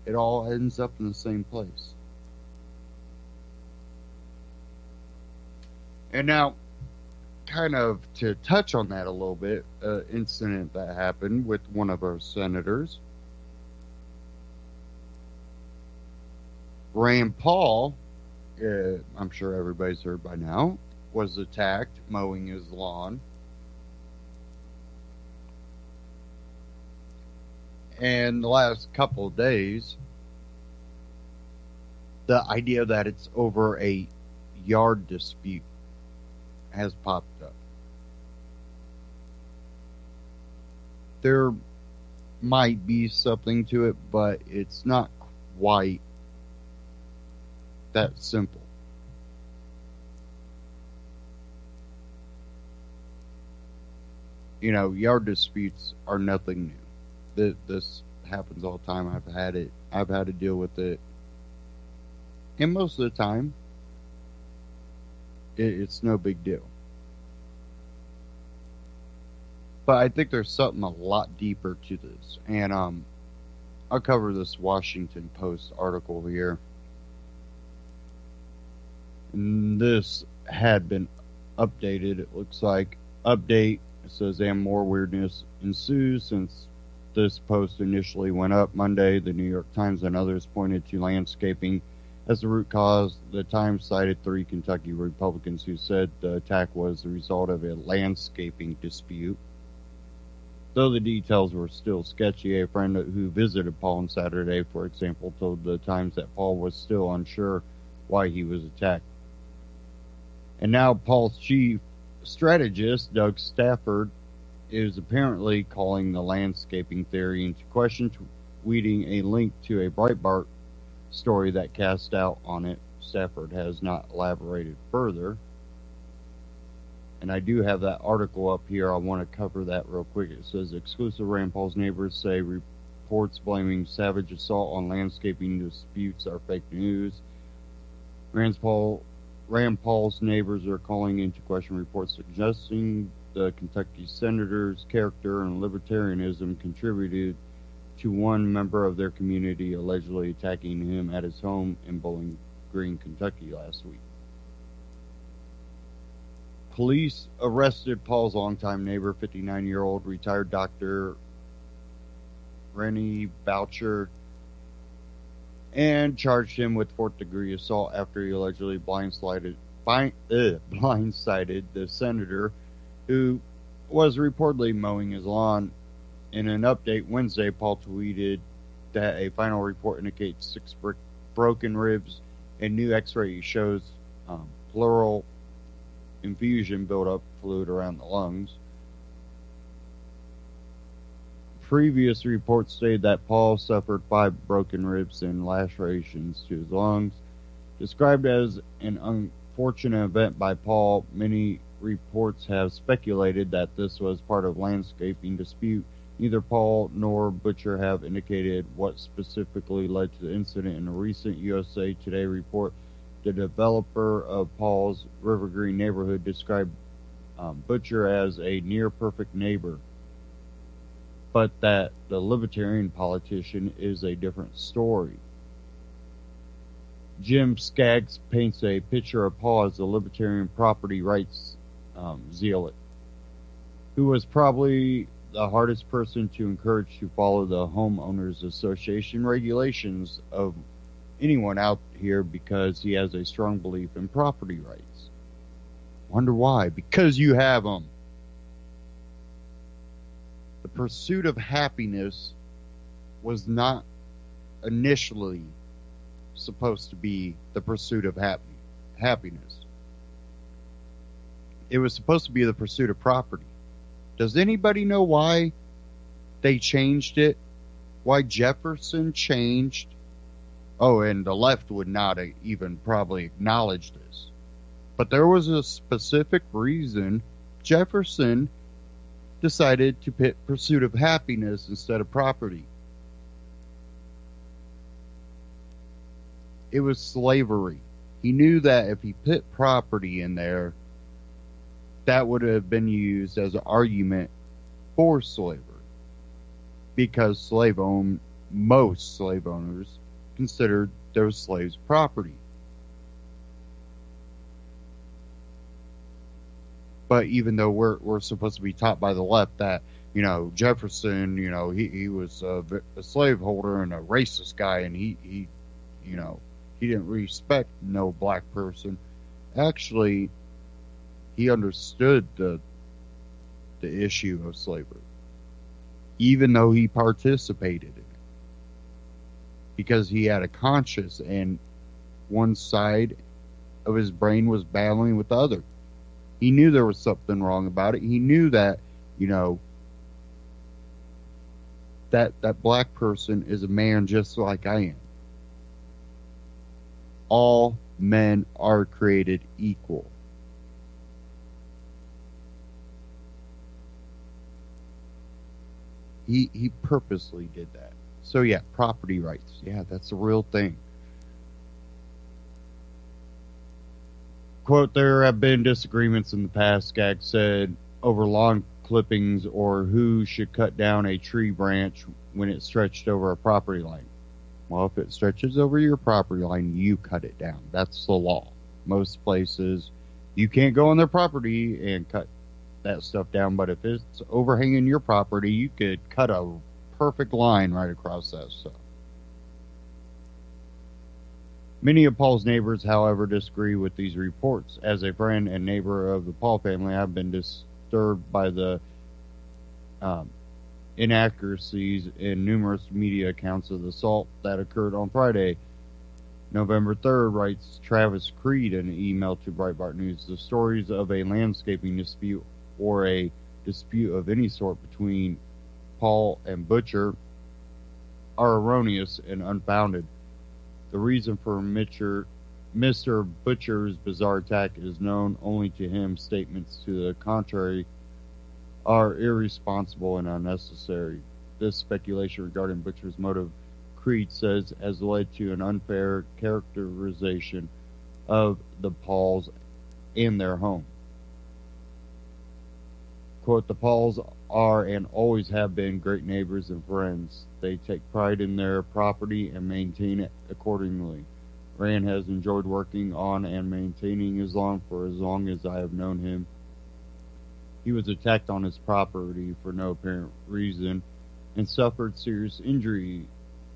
It all ends up in the same place. And now, kind of to touch on that a little bit, an incident that happened with one of our senators, Rand Paul, I'm sure everybody's heard by now, was attacked mowing his lawn. And the last couple of days, the idea that it's over a yard dispute has popped up. There might be something to it, but it's not quite that simple. You know, yard disputes are nothing new. This happens all the time. I've had to deal with it. And most of the time, it's no big deal. But I think there's something a lot deeper to this. And I'll cover this Washington Post article here. And this had been updated. It looks like update. It says, and more weirdness ensues since this post initially went up Monday. The New York Times and others pointed to landscaping as the root cause. The Times cited 3 Kentucky Republicans who said the attack was the result of a landscaping dispute. Though the details were still sketchy, a friend who visited Paul on Saturday, for example, told the Times that Paul was still unsure why he was attacked. And now Paul's chief strategist, Doug Stafford, is apparently calling the landscaping theory into question, tweeting a link to a Breitbart story that cast doubt on it. Stafford has not elaborated further. And I do have that article up here. I want to cover that real quick. It says, exclusive Rand Paul's neighbors say reports blaming savage assault on landscaping disputes are fake news. Rand Paul's neighbors are calling into question reports suggesting the Kentucky senator's character and libertarianism contributed to one member of their community allegedly attacking him at his home in Bowling Green, Kentucky last week. Police arrested Paul's longtime neighbor, 59-year-old retired Dr. Rennie Boucher, and charged him with fourth-degree assault after he allegedly blindsided the senator, who was reportedly mowing his lawn. In an update Wednesday, Paul tweeted that a final report indicates 6 broken ribs and new x-ray shows pleural infusion buildup fluid around the lungs. Previous reports stated that Paul suffered 5 broken ribs and lacerations to his lungs. Described as an unfortunate event by Paul, many reports have speculated that this was part of landscaping dispute. Neither Paul nor Butcher have indicated what specifically led to the incident. In a recent USA Today report, the developer of Paul's River Green neighborhood described Butcher as a near-perfect neighbor, but that the libertarian politician is a different story. Jim Skaggs paints a picture of Paul as a libertarian property rights zealot, who was probably the hardest person to encourage to follow the Homeowners Association regulations of anyone out here because he has a strong belief in property rights. Wonder why? Because you have them. The pursuit of happiness was not initially supposed to be the pursuit of happiness. It was supposed to be the pursuit of property. Does anybody know why they changed it? Why Jefferson changed? Oh, and the left would not even probably acknowledge this. But there was a specific reason Jefferson decided to put pursuit of happiness instead of property. It was slavery. He knew that if he put property in there, that would have been used as an argument for slavery. Because most slave owners considered their slaves property. But even though we're supposed to be taught by the left that, Jefferson, he was a slaveholder and a racist guy, and he didn't respect no black person. Actually, he understood the issue of slavery, even though he participated in it, because he had a conscience and one side of his brain was battling with the other. He knew there was something wrong about it. He knew that, that black person is a man just like I am. All men are created equal. He purposely did that. So yeah, property rights. Yeah, that's a real thing. Quote, there have been disagreements in the past, Skaggs said, over lawn clippings or who should cut down a tree branch when it stretched over a property line. Well, if it stretches over your property line, you cut it down. That's the law. Most places, you can't go on their property and cut that stuff down, but if it's overhanging your property, you could cut a perfect line right across that stuff. Many of Paul's neighbors, however, disagree with these reports. As a friend and neighbor of the Paul family, I've been disturbed by the inaccuracies in numerous media accounts of the assault that occurred on Friday, November 3rd, writes Travis Creed in an email to Breitbart News. The stories of a landscaping dispute or a dispute of any sort between Paul and Butcher are erroneous and unfounded. The reason for Mr. Butcher's bizarre attack is known only to him. Statements to the contrary are irresponsible and unnecessary. This speculation regarding Butcher's motive, Creed says, has led to an unfair characterization of the Pauls and their home. Quote, the Pauls are and always have been great neighbors and friends. They take pride in their property and maintain it accordingly. Rand has enjoyed working on and maintaining his lawn for as long as I have known him. He was attacked on his property for no apparent reason and suffered serious injury.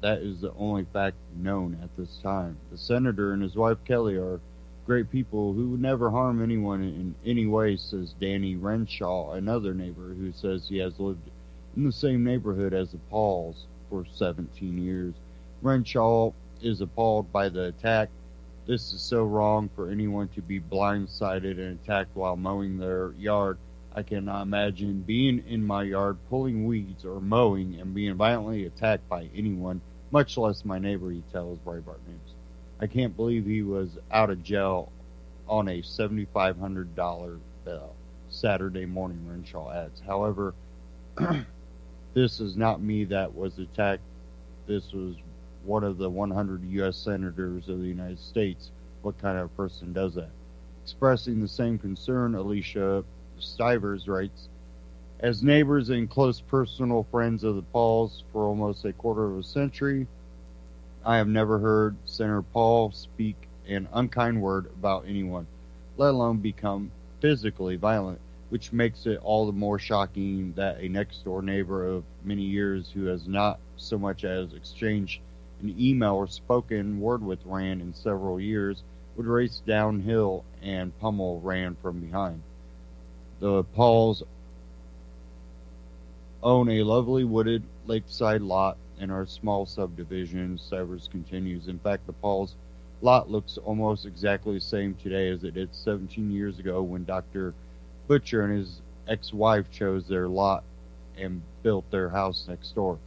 That is the only fact known at this time. The senator and his wife Kelly are great people who would never harm anyone in any way, says Danny Renshaw, another neighbor who says he has lived in the same neighborhood as the Pauls for 17 years. Renshaw is appalled by the attack. This is so wrong for anyone to be blindsided and attacked while mowing their yard. I cannot imagine being in my yard pulling weeds or mowing and being violently attacked by anyone, much less my neighbor, he tells Breitbart News. I can't believe he was out of jail on a $7,500 bail. Saturday morning, Renshaw adds. However, this is not me that was attacked. This was one of the 100 U.S. senators of the United States. What kind of person does that? Expressing the same concern, Alicia Stivers writes, as neighbors and close personal friends of the Pauls for almost a quarter of a century, I have never heard Senator Paul speak an unkind word about anyone, let alone become physically violent, which makes it all the more shocking that a next-door neighbor of many years who has not so much as exchanged an email or spoken word with Rand in several years would race downhill and pummel Rand from behind. The Pauls own a lovely wooded lakeside lot in our small subdivision. Severs continues. In fact, the Paul's lot looks almost exactly the same today as it did 17 years ago when Dr. Butcher and his ex-wife chose their lot and built their house next door.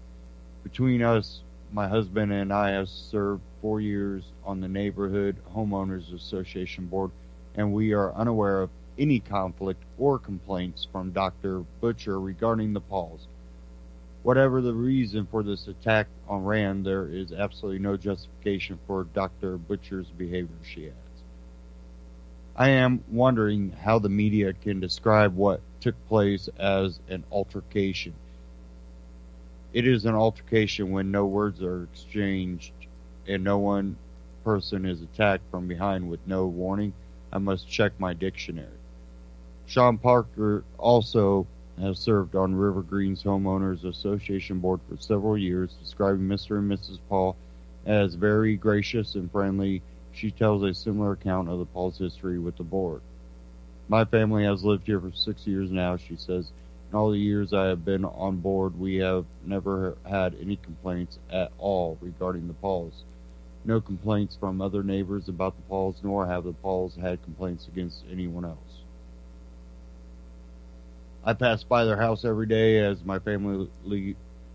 Between us, my husband and I have served 4 years on the Neighborhood Homeowners Association board, and we are unaware of any conflict or complaints from Dr. Butcher regarding the Pauls. Whatever the reason for this attack on Rand, there is absolutely no justification for Dr. Butcher's behavior, she adds. I am wondering how the media can describe what took place as an altercation. It is an altercation when no words are exchanged and no one person is attacked from behind with no warning. I must check my dictionary. Sean Parker also has served on River Green's Homeowners Association board for several years, describing Mr. and Mrs. Paul as very gracious and friendly. She tells a similar account of the Paul's history with the board. My family has lived here for 6 years now, she says. In all the years I have been on board, we have never had any complaints at all regarding the Pauls. No complaints from other neighbors about the Pauls, nor have the Pauls had complaints against anyone else. I pass by their house every day as my family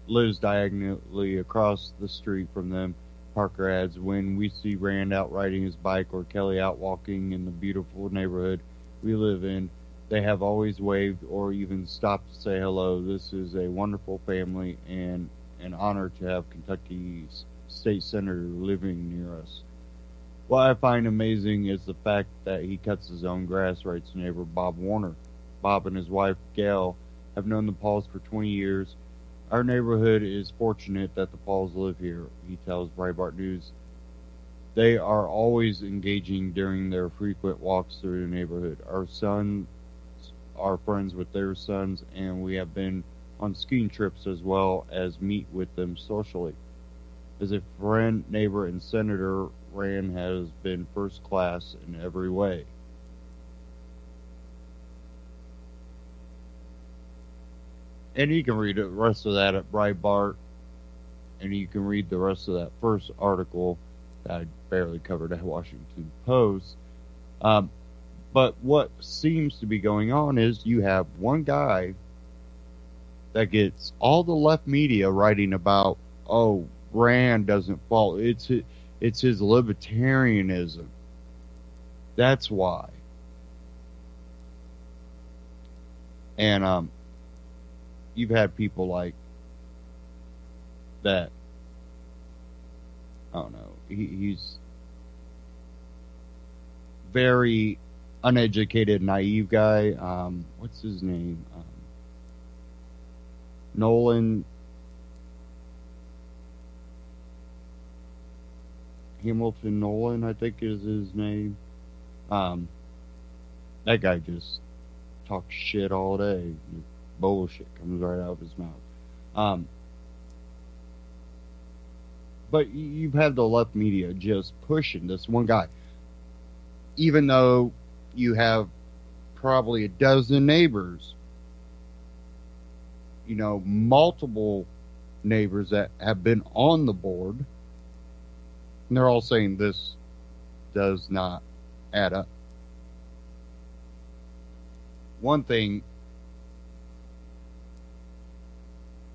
lives diagonally across the street from them, Parker adds. When we see Rand out riding his bike or Kelly out walking in the beautiful neighborhood we live in, they have always waved or even stopped to say hello. This is a wonderful family and an honor to have Kentucky's state senator living near us. What I find amazing is the fact that he cuts his own grass, writes neighbor Bob Warner. Bob and his wife, Gail, have known the Pauls for 20 years. Our neighborhood is fortunate that the Pauls live here, he tells Breitbart News. They are always engaging during their frequent walks through the neighborhood. Our sons are friends with their sons, and we have been on skiing trips as well as meet with them socially. As a friend, neighbor, and senator, Rand has been first class in every way. And you can read the rest of that at Breitbart, and you can read the rest of that first article that I barely covered at Washington Post. But what seems to be going on is you have one guy that gets all the left media writing about, oh, Rand doesn't fall. It's his libertarianism. That's why. And you've had people like that. I don't know. He's very uneducated, naive guy. What's his name? Nolan Hamilton Nolan, I think is his name. That guy just talks shit all day. Bullshit comes right out of his mouth. But you've had the left media just pushing this one guy. Even though you have probably a dozen neighbors, multiple neighbors that have been on the board, and they're all saying this does not add up. One thing,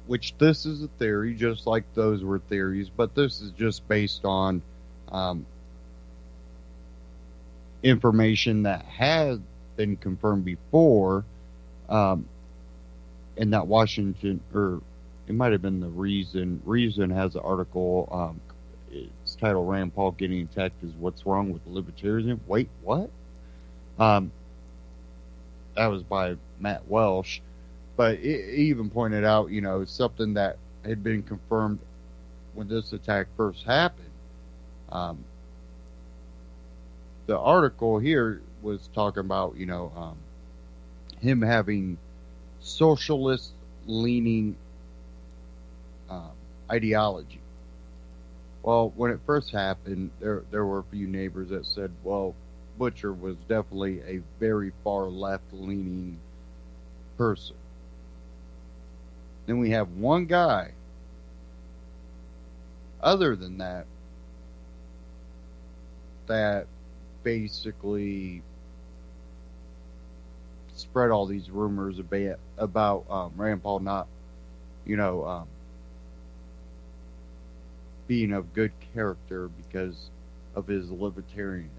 which this is a theory, just like those were theories, but this is just based on information that has been confirmed before, in that Washington, or it might have been the Reason. Reason has an article, it's titled Rand Paul Getting Attacked is What's Wrong with Libertarianism. Wait, what? That was by Matt Welsh. But it even pointed out, something that had been confirmed when this attack first happened. The article here was talking about, him having socialist-leaning ideology. Well, when it first happened, there were a few neighbors that said, well, Butcher was definitely a very far left-leaning person. Then we have one guy other than that, that basically spread all these rumors about Rand Paul not, being of good character because of his libertarianism,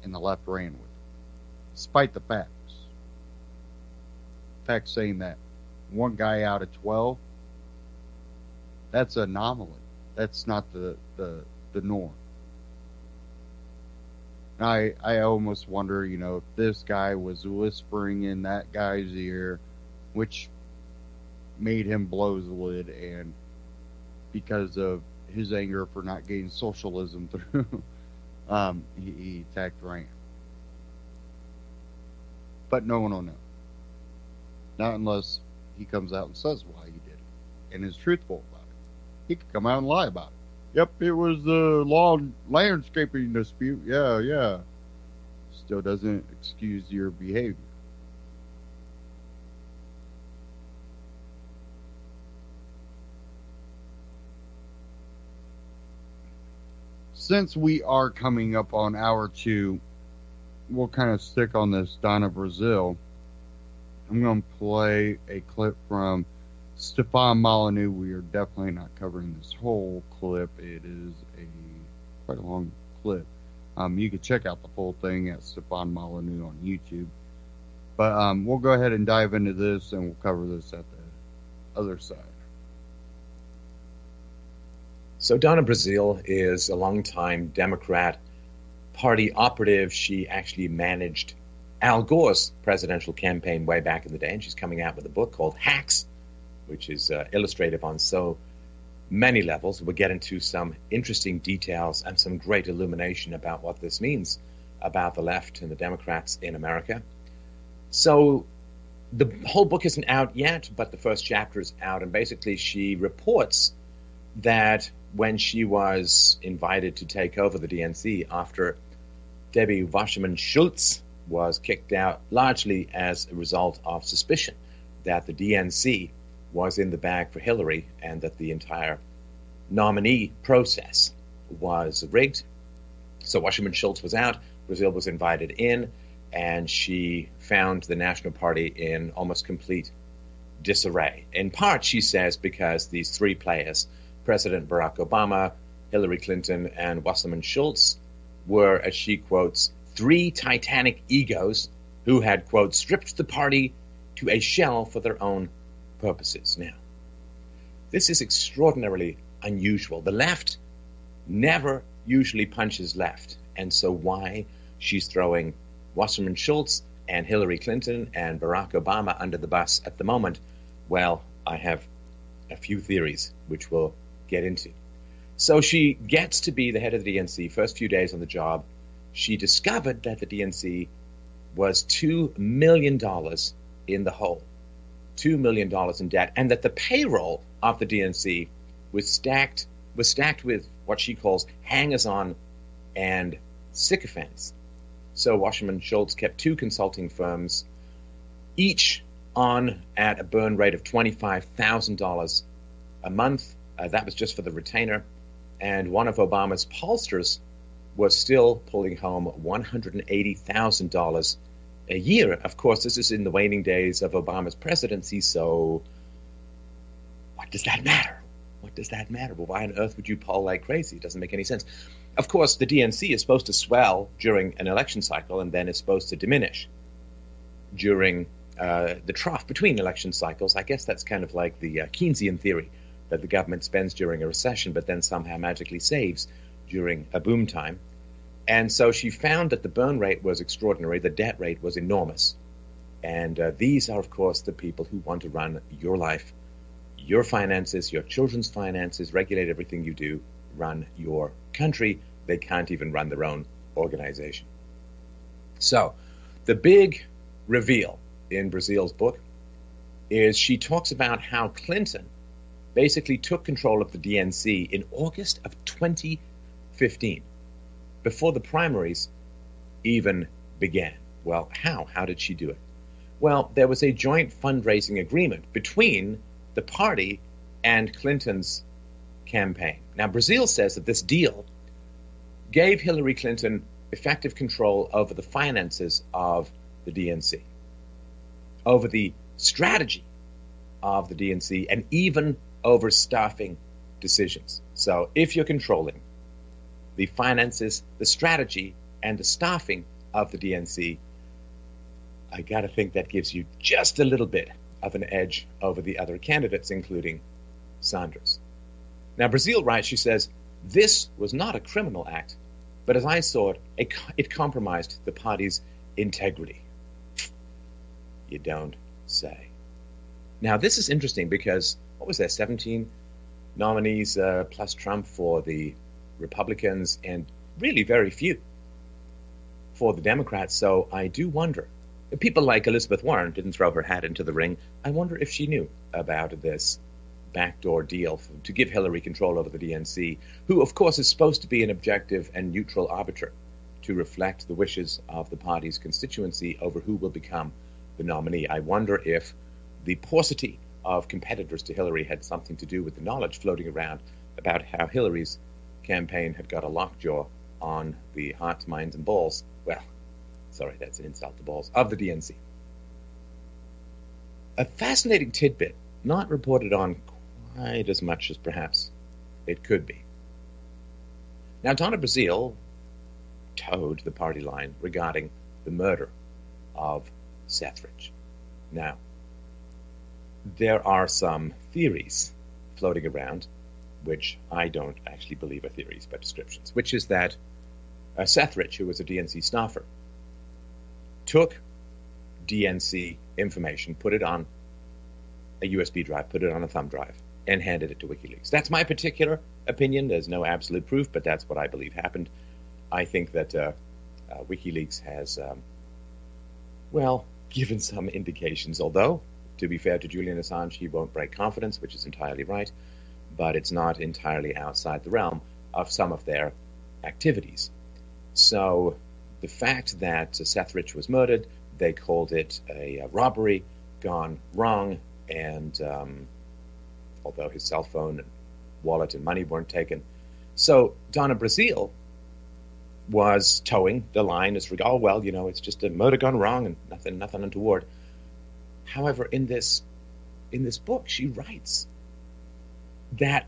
and the left ran with it, despite the facts. Facts saying that one guy out of 12, that's an anomaly. That's not the norm. I almost wonder, if this guy was whispering in that guy's ear, which made him blow the lid, and because of his anger for not getting socialism through, he attacked Rand. But no one will know. Not unless he comes out and says why he did it, and is truthful about it. He could come out and lie about it. Yep, it was the landscaping dispute. Yeah. Still doesn't excuse your behavior. Since we are coming up on hour 2, we'll kind of stick on this Donna Brazile. I'm going to play a clip from Stefan Molyneux. We are definitely not covering this whole clip. It is quite a long clip. You can check out the full thing at Stefan Molyneux on YouTube. But we'll go ahead and dive into this, and we'll cover this at the other side. So Donna Brazile is a longtime Democrat Party operative. She actually managed Al Gore's presidential campaign way back in the day, and she's coming out with a book called Hacks, which is illustrative on so many levels. We'll get into some interesting details and some great illumination about what this means about the left and the Democrats in America. So the whole book isn't out yet, but the first chapter is out, and basically she reports that when she was invited to take over the DNC after Debbie Wasserman Schultz was kicked out largely as a result of suspicion that the DNC was in the bag for Hillary and that the entire nominee process was rigged. So Wasserman Schultz was out, Brazile was invited in, and she found the National Party in almost complete disarray. In part, she says, because these three players, President Barack Obama, Hillary Clinton, and Wasserman Schultz, were, as she quotes, three titanic egos who had, quote, stripped the party to a shell for their own purposes. Now, this is extraordinarily unusual. The left never usually punches left, and so why she's throwing Wasserman Schultz and Hillary Clinton and Barack Obama under the bus at the moment, well, I have a few theories which we'll get into. So she gets to be the head of the DNC. First few days on the job, she discovered that the DNC was $2 million in the hole, $2 million in debt, and that the payroll of the DNC was stacked with what she calls hangers-on and sycophants. So Wasserman Schultz kept two consulting firms, each on at a burn rate of $25,000 a month. That was just for the retainer. And one of Obama's pollsters was still pulling home $180,000 a year. Of course, this is in the waning days of Obama's presidency, so what does that matter? What does that matter? Well, why on earth would you poll like crazy? It doesn't make any sense. Of course, the DNC is supposed to swell during an election cycle, and then it's supposed to diminish during the trough between election cycles. I guess that's kind of like the Keynesian theory, that the government spends during a recession but then somehow magically saves during a boom time. And so she found that the burn rate was extraordinary, the debt rate was enormous. And these are, of course, the people who want to run your life, your finances, your children's finances, regulate everything you do, run your country. They can't even run their own organization. So the big reveal in Brazile's book is she talks about how Clinton basically took control of the DNC in August of 2015, before the primaries even began. Well, how? How did she do it? Well, there was a joint fundraising agreement between the party and Clinton's campaign. Now, Brazil says that this deal gave Hillary Clinton effective control over the finances of the DNC, over the strategy of the DNC, and even over staffing decisions. So if you're controlling the finances, the strategy, and the staffing of the DNC, I got to think that gives you just a little bit of an edge over the other candidates, including Sanders. Now, Brazil writes, she says, this was not a criminal act, but as I saw it, it compromised the party's integrity. You don't say. Now, this is interesting because, what was there, 17 nominees plus Trump for the Republicans, and really very few for the Democrats. So I do wonder, if people like Elizabeth Warren didn't throw her hat into the ring, I wonder if she knew about this backdoor deal to give Hillary control over the DNC, who, of course, is supposed to be an objective and neutral arbiter to reflect the wishes of the party's constituency over who will become the nominee. I wonder if the paucity of competitors to Hillary had something to do with the knowledge floating around about how Hillary's campaign had got a lockjaw on the hearts, minds, and balls. Well, sorry, that's an insult to balls, of the DNC. A fascinating tidbit, not reported on quite as much as perhaps it could be. Now, Donna Brazile towed the party line regarding the murder of Sethridge. Now, there are some theories floating around, which I don't actually believe are theories but descriptions, which is that Sethridge, who was a DNC staffer, took DNC information, put it on a USB drive, put it on a thumb drive, and handed it to WikiLeaks. That's my particular opinion. There's no absolute proof, but that's what I believe happened. I think that WikiLeaks has, given some indications, although, to be fair to Julian Assange, he won't break confidence, which is entirely right, but it's not entirely outside the realm of some of their activities. So the fact that Sethridge was murdered, they called it a robbery gone wrong, and although his cell phone and wallet and money weren't taken. So Donna Brazile was towing the line as, oh, well, it's just a murder gone wrong and nothing untoward. However, in this book, she writes that,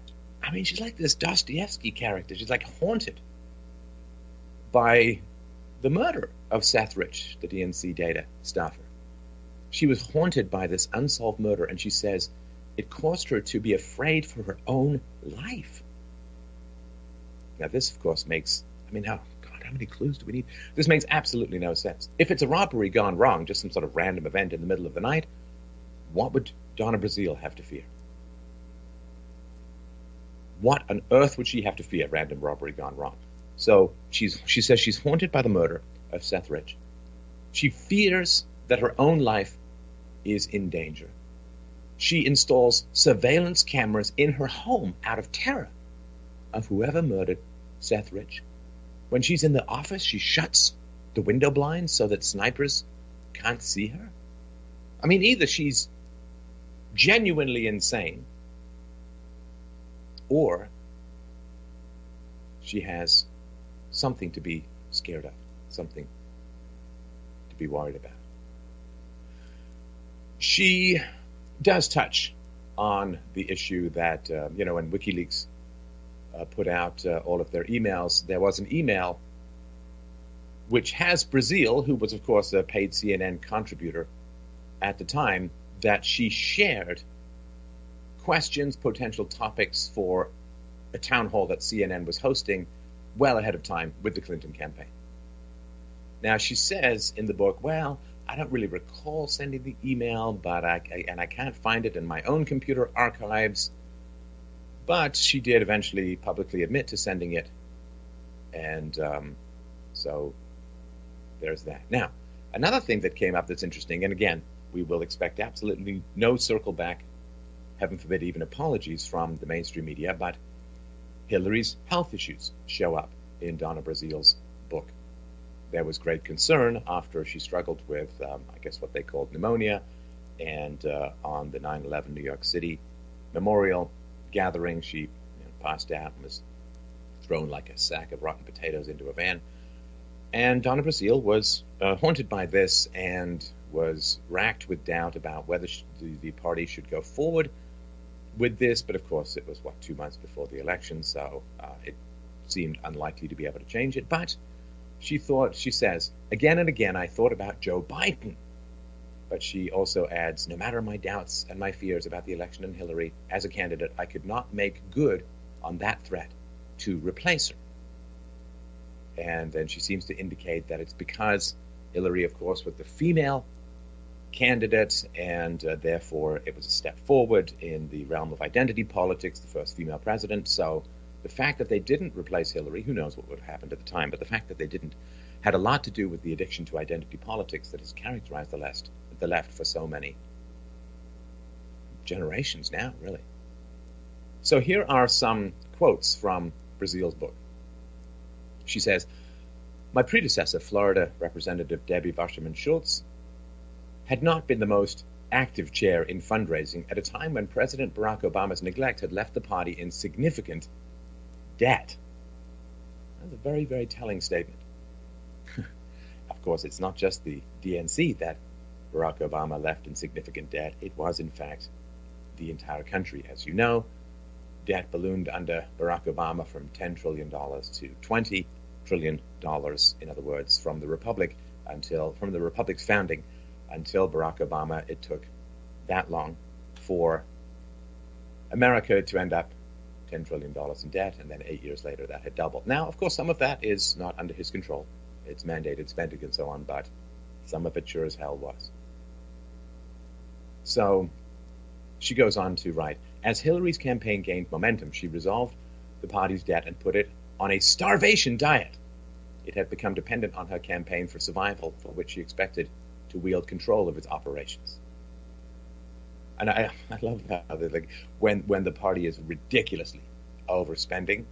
she's like this Dostoevsky character. She's like haunted by the murder of Sethridge, the DNC data staffer. She was haunted by this unsolved murder, and she says it caused her to be afraid for her own life. Now, this, of course, makes, how many clues do we need? This makes absolutely no sense. If it's a robbery gone wrong, just some sort of random event in the middle of the night, what would Donna Brazile have to fear? What on earth would she have to fear? Random robbery gone wrong. So she says she's haunted by the murder of Sethridge. She fears that her own life is in danger. She installs surveillance cameras in her home out of terror of whoever murdered Sethridge. When she's in the office, she shuts the window blinds so that snipers can't see her. Either she's genuinely insane, or she has something to be scared of, something to be worried about. She does touch on the issue that, when WikiLeaks put out all of their emails, there was an email which has Brazile, who was, of course, a paid CNN contributor at the time, that she shared questions, potential topics for a town hall that CNN was hosting well ahead of time with the Clinton campaign. Now, she says in the book, well, I don't really recall sending the email, but I can't find it in my own computer archives. But she did eventually publicly admit to sending it. And so there's that. Now, another thing that came up that's interesting, and again, we will expect absolutely no circle back, heaven forbid even apologies from the mainstream media, but Hillary's health issues show up in Donna Brazile's book. There was great concern after she struggled with, what they called pneumonia, and on the 9/11 New York City memorial gathering, she passed out and was thrown like a sack of rotten potatoes into a van. And Donna Brazile was haunted by this and was racked with doubt about whether the party should go forward with this. But of course, it was, 2 months before the election, so it seemed unlikely to be able to change it. But she says, again and again, I thought about Joe Biden. But she also adds, no matter my doubts and my fears about the election and Hillary as a candidate, I could not make good on that threat to replace her. And then she seems to indicate that it's because Hillary, of course, was the female candidate, and therefore it was a step forward in the realm of identity politics, the first female president. So the fact that they didn't replace Hillary, who knows what would have happened at the time, but the fact that they didn't had a lot to do with the addiction to identity politics that has characterized the left for so many generations now, really. So here are some quotes from Brazile's book. She says, my predecessor, Florida Representative Debbie Wasserman Schultz, had not been the most active chair in fundraising at a time when President Barack Obama's neglect had left the party in significant debt. That's a very, very telling statement. Of course, it's not just the DNC that Barack Obama left in significant debt. It was, in fact, the entire country. As you know, debt ballooned under Barack Obama from $10 trillion to $20 trillion. In other words, from the Republic's founding until Barack Obama, it took that long for America to end up $10 trillion in debt, and then 8 years later that had doubled. Now, of course, some of that is not under his control. It's mandated spending and so on, but some of it sure as hell was. So she goes on to write, as Hillary's campaign gained momentum, she resolved the party's debt and put it on a starvation diet. It had become dependent on her campaign for survival, for which she expected to wield control of its operations. And I love how when the party is ridiculously overspending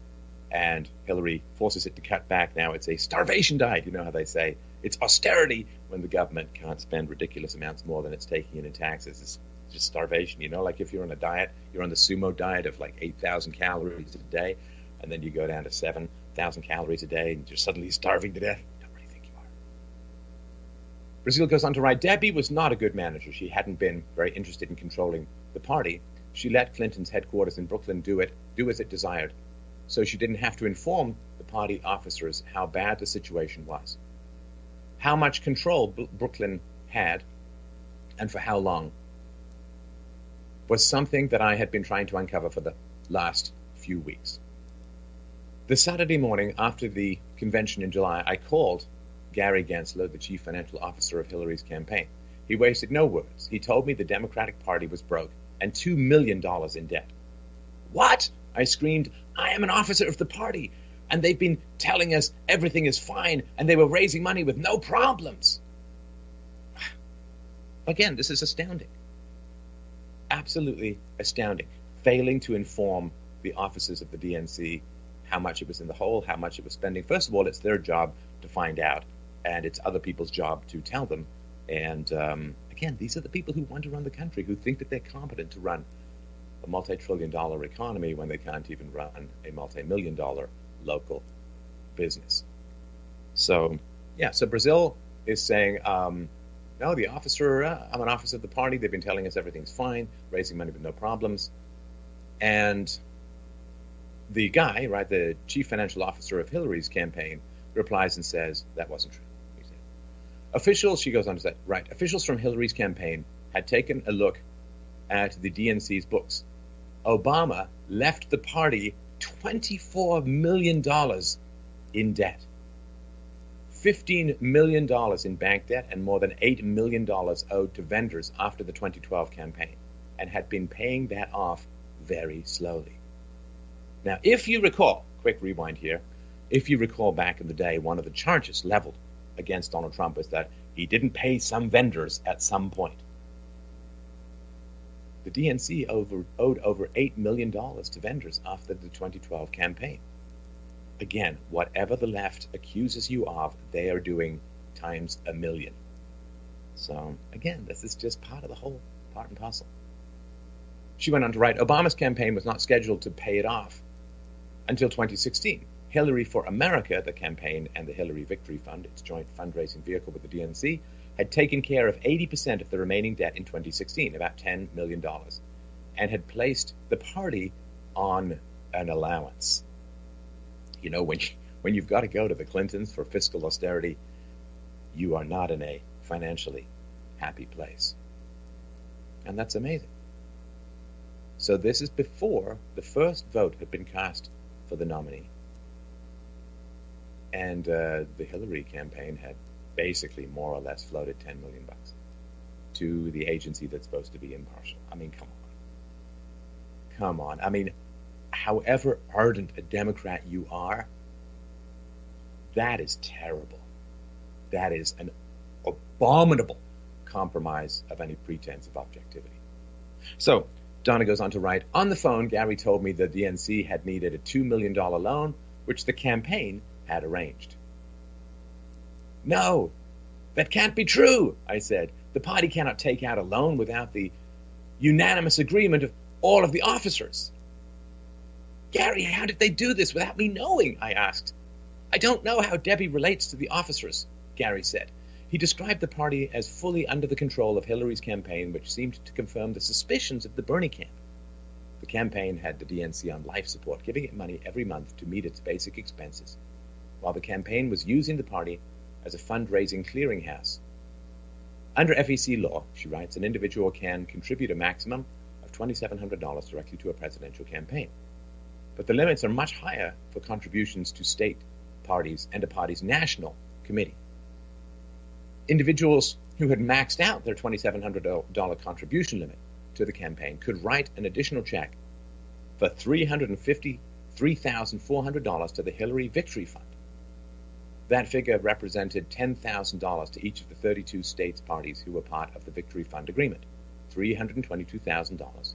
and Hillary forces it to cut back, now it's a starvation diet. You know how they say it's austerity when the government can't spend ridiculous amounts more than it's taking in taxes. It's just starvation. You know, like if you're on a diet, you're on the sumo diet of like 8,000 calories a day, and then you go down to 7,000 calories a day and you're suddenly starving to death. I don't really think you are. Brazile goes on to write, Debbie was not a good manager. She hadn't been very interested in controlling the party. She let Clinton's headquarters in Brooklyn do as it desired, so she didn't have to inform the party officers how bad the situation was, how much control Brooklyn had, and for how long, was something that I had been trying to uncover for the last few weeks. The Saturday morning after the convention in July, I called Gary Gensler, the chief financial officer of Hillary's campaign. He wasted no words. He told me the Democratic Party was broke and $2 million in debt. What? I screamed, I am an officer of the party, and they've been telling us everything is fine, and they were raising money with no problems. Again, this is astounding. Absolutely astounding. Failing to inform the officers of the DNC how much it was in the hole, how much it was spending. First of all, it's their job to find out, and it's other people's job to tell them. And again, these are the people who want to run the country, who think that they're competent to run a multi-trillion-dollar economy when they can't even run a multi-million-dollar local business. So, yeah, so Brazile is saying, no, I'm an officer of the party. They've been telling us everything's fine, raising money with no problems. And the guy, right, the chief financial officer of Hillary's campaign, replies and says, that wasn't true. Officials, she goes on to say, right, officials from Hillary's campaign had taken a look at the DNC's books. Obama left the party $24 million in debt, $15 million in bank debt, and more than $8 million owed to vendors after the 2012 campaign, and had been paying that off very slowly. Now, if you recall, quick rewind here, if you recall back in the day, one of the charges leveled against Donald Trump is that he didn't pay some vendors at some point. The DNC owed over $8 million to vendors after the 2012 campaign. Again, whatever the left accuses you of, they are doing times a million. So, again, this is just part of the whole part and parcel. She went on to write, Obama's campaign was not scheduled to pay it off until 2016. Hillary for America, the campaign, and the Hillary Victory Fund, its joint fundraising vehicle with the DNC, had taken care of 80% of the remaining debt in 2016, about $10 million, and had placed the party on an allowance. You know, when you've got to go to the Clintons for fiscal austerity, you are not in a financially happy place. And that's amazing. So this is before the first vote had been cast for the nominee. And the Hillary campaign had basically more or less floated $10 million to the agency that's supposed to be impartial. I mean, come on. Come on. I mean, however ardent a Democrat you are, that is terrible. That is an abominable compromise of any pretense of objectivity. So Donna goes on to write, on the phone, Gary told me the DNC had needed a $2 million loan, which the campaign had arranged. No, that can't be true, I said. The party cannot take out a loan without the unanimous agreement of all of the officers. Gary, how did they do this without me knowing? I asked. I don't know how Debbie relates to the officers, Gary said. He described the party as fully under the control of Hillary's campaign, which seemed to confirm the suspicions of the Bernie camp. The campaign had the DNC on life support, giving it money every month to meet its basic expenses, while the campaign was using the party as a fundraising clearinghouse. Under FEC law, she writes, an individual can contribute a maximum of $2,700 directly to a presidential campaign. But the limits are much higher for contributions to state parties and a party's national committee. Individuals who had maxed out their $2,700 contribution limit to the campaign could write an additional check for $353,400 to the Hillary Victory Fund. That figure represented $10,000 to each of the 32 states' parties who were part of the Victory Fund agreement, $322,000,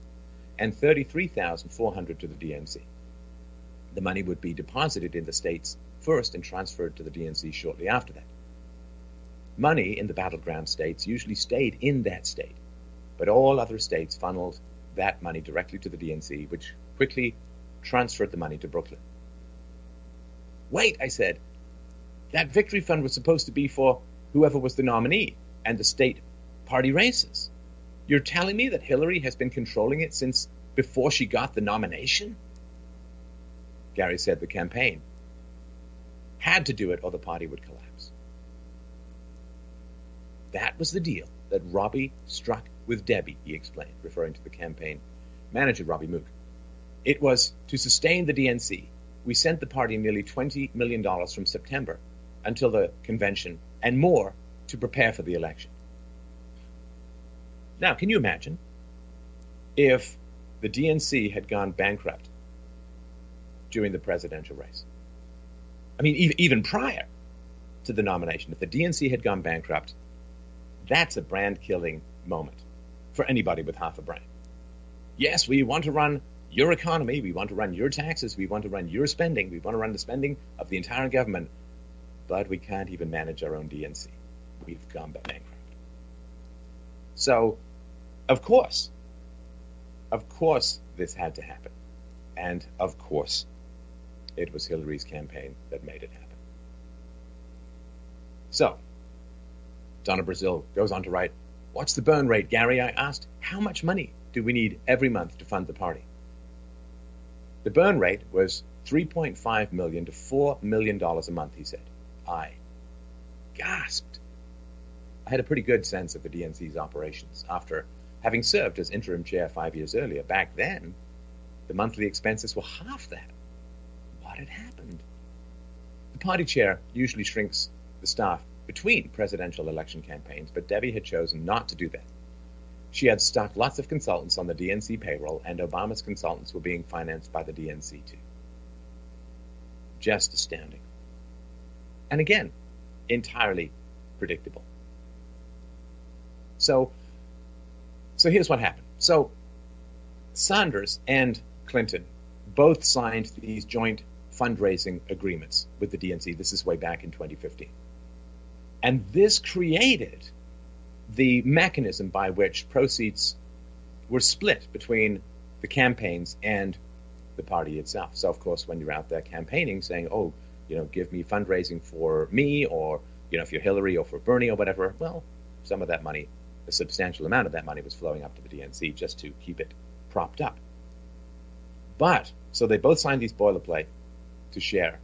and $33,400 to the DNC. The money would be deposited in the states first and transferred to the DNC shortly after that. Money in the battleground states usually stayed in that state, but all other states funneled that money directly to the DNC, which quickly transferred the money to Brooklyn. Wait, I said, that Victory Fund was supposed to be for whoever was the nominee and the state party races. You're telling me that Hillary has been controlling it since before she got the nomination? Gary said the campaign had to do it or the party would collapse. That was the deal that Robbie struck with Debbie, he explained, referring to the campaign manager, Robbie Mook. It was to sustain the DNC. We sent the party nearly $20 million from September until the convention and more to prepare for the election. Now, can you imagine if the DNC had gone bankrupt during the presidential race? I mean, even prior to the nomination, if the DNC had gone bankrupt, that's a brand-killing moment for anybody with half a brain. Yes, we want to run your economy, we want to run your taxes, we want to run your spending, we want to run the spending of the entire government, but we can't even manage our own DNC. We've gone bankrupt. So, of course, this had to happen. And, of course, it was Hillary's campaign that made it happen. So, Donna Brazil goes on to write, what's the burn rate, Gary? I asked. How much money do we need every month to fund the party? The burn rate was $3.5 million to $4 million a month, he said. I gasped. I had a pretty good sense of the DNC's operations after having served as interim chair 5 years earlier. Back then, the monthly expenses were half that. What had happened? The party chair usually shrinks the staff between presidential election campaigns, but Debbie had chosen not to do that. She had stuck lots of consultants on the DNC payroll, and Obama's consultants were being financed by the DNC too. Just astounding. And again, entirely predictable. So here's what happened. So Sanders and Clinton both signed these joint fundraising agreements with the DNC. This is way back in 2015. And this created the mechanism by which proceeds were split between the campaigns and the party itself. So, of course, when you're out there campaigning, saying, oh, give me fundraising for me, or, if you're Hillary or for Bernie or whatever, well, some of that money, a substantial amount of that money was flowing up to the DNC just to keep it propped up. But, so they both signed these boilerplate to share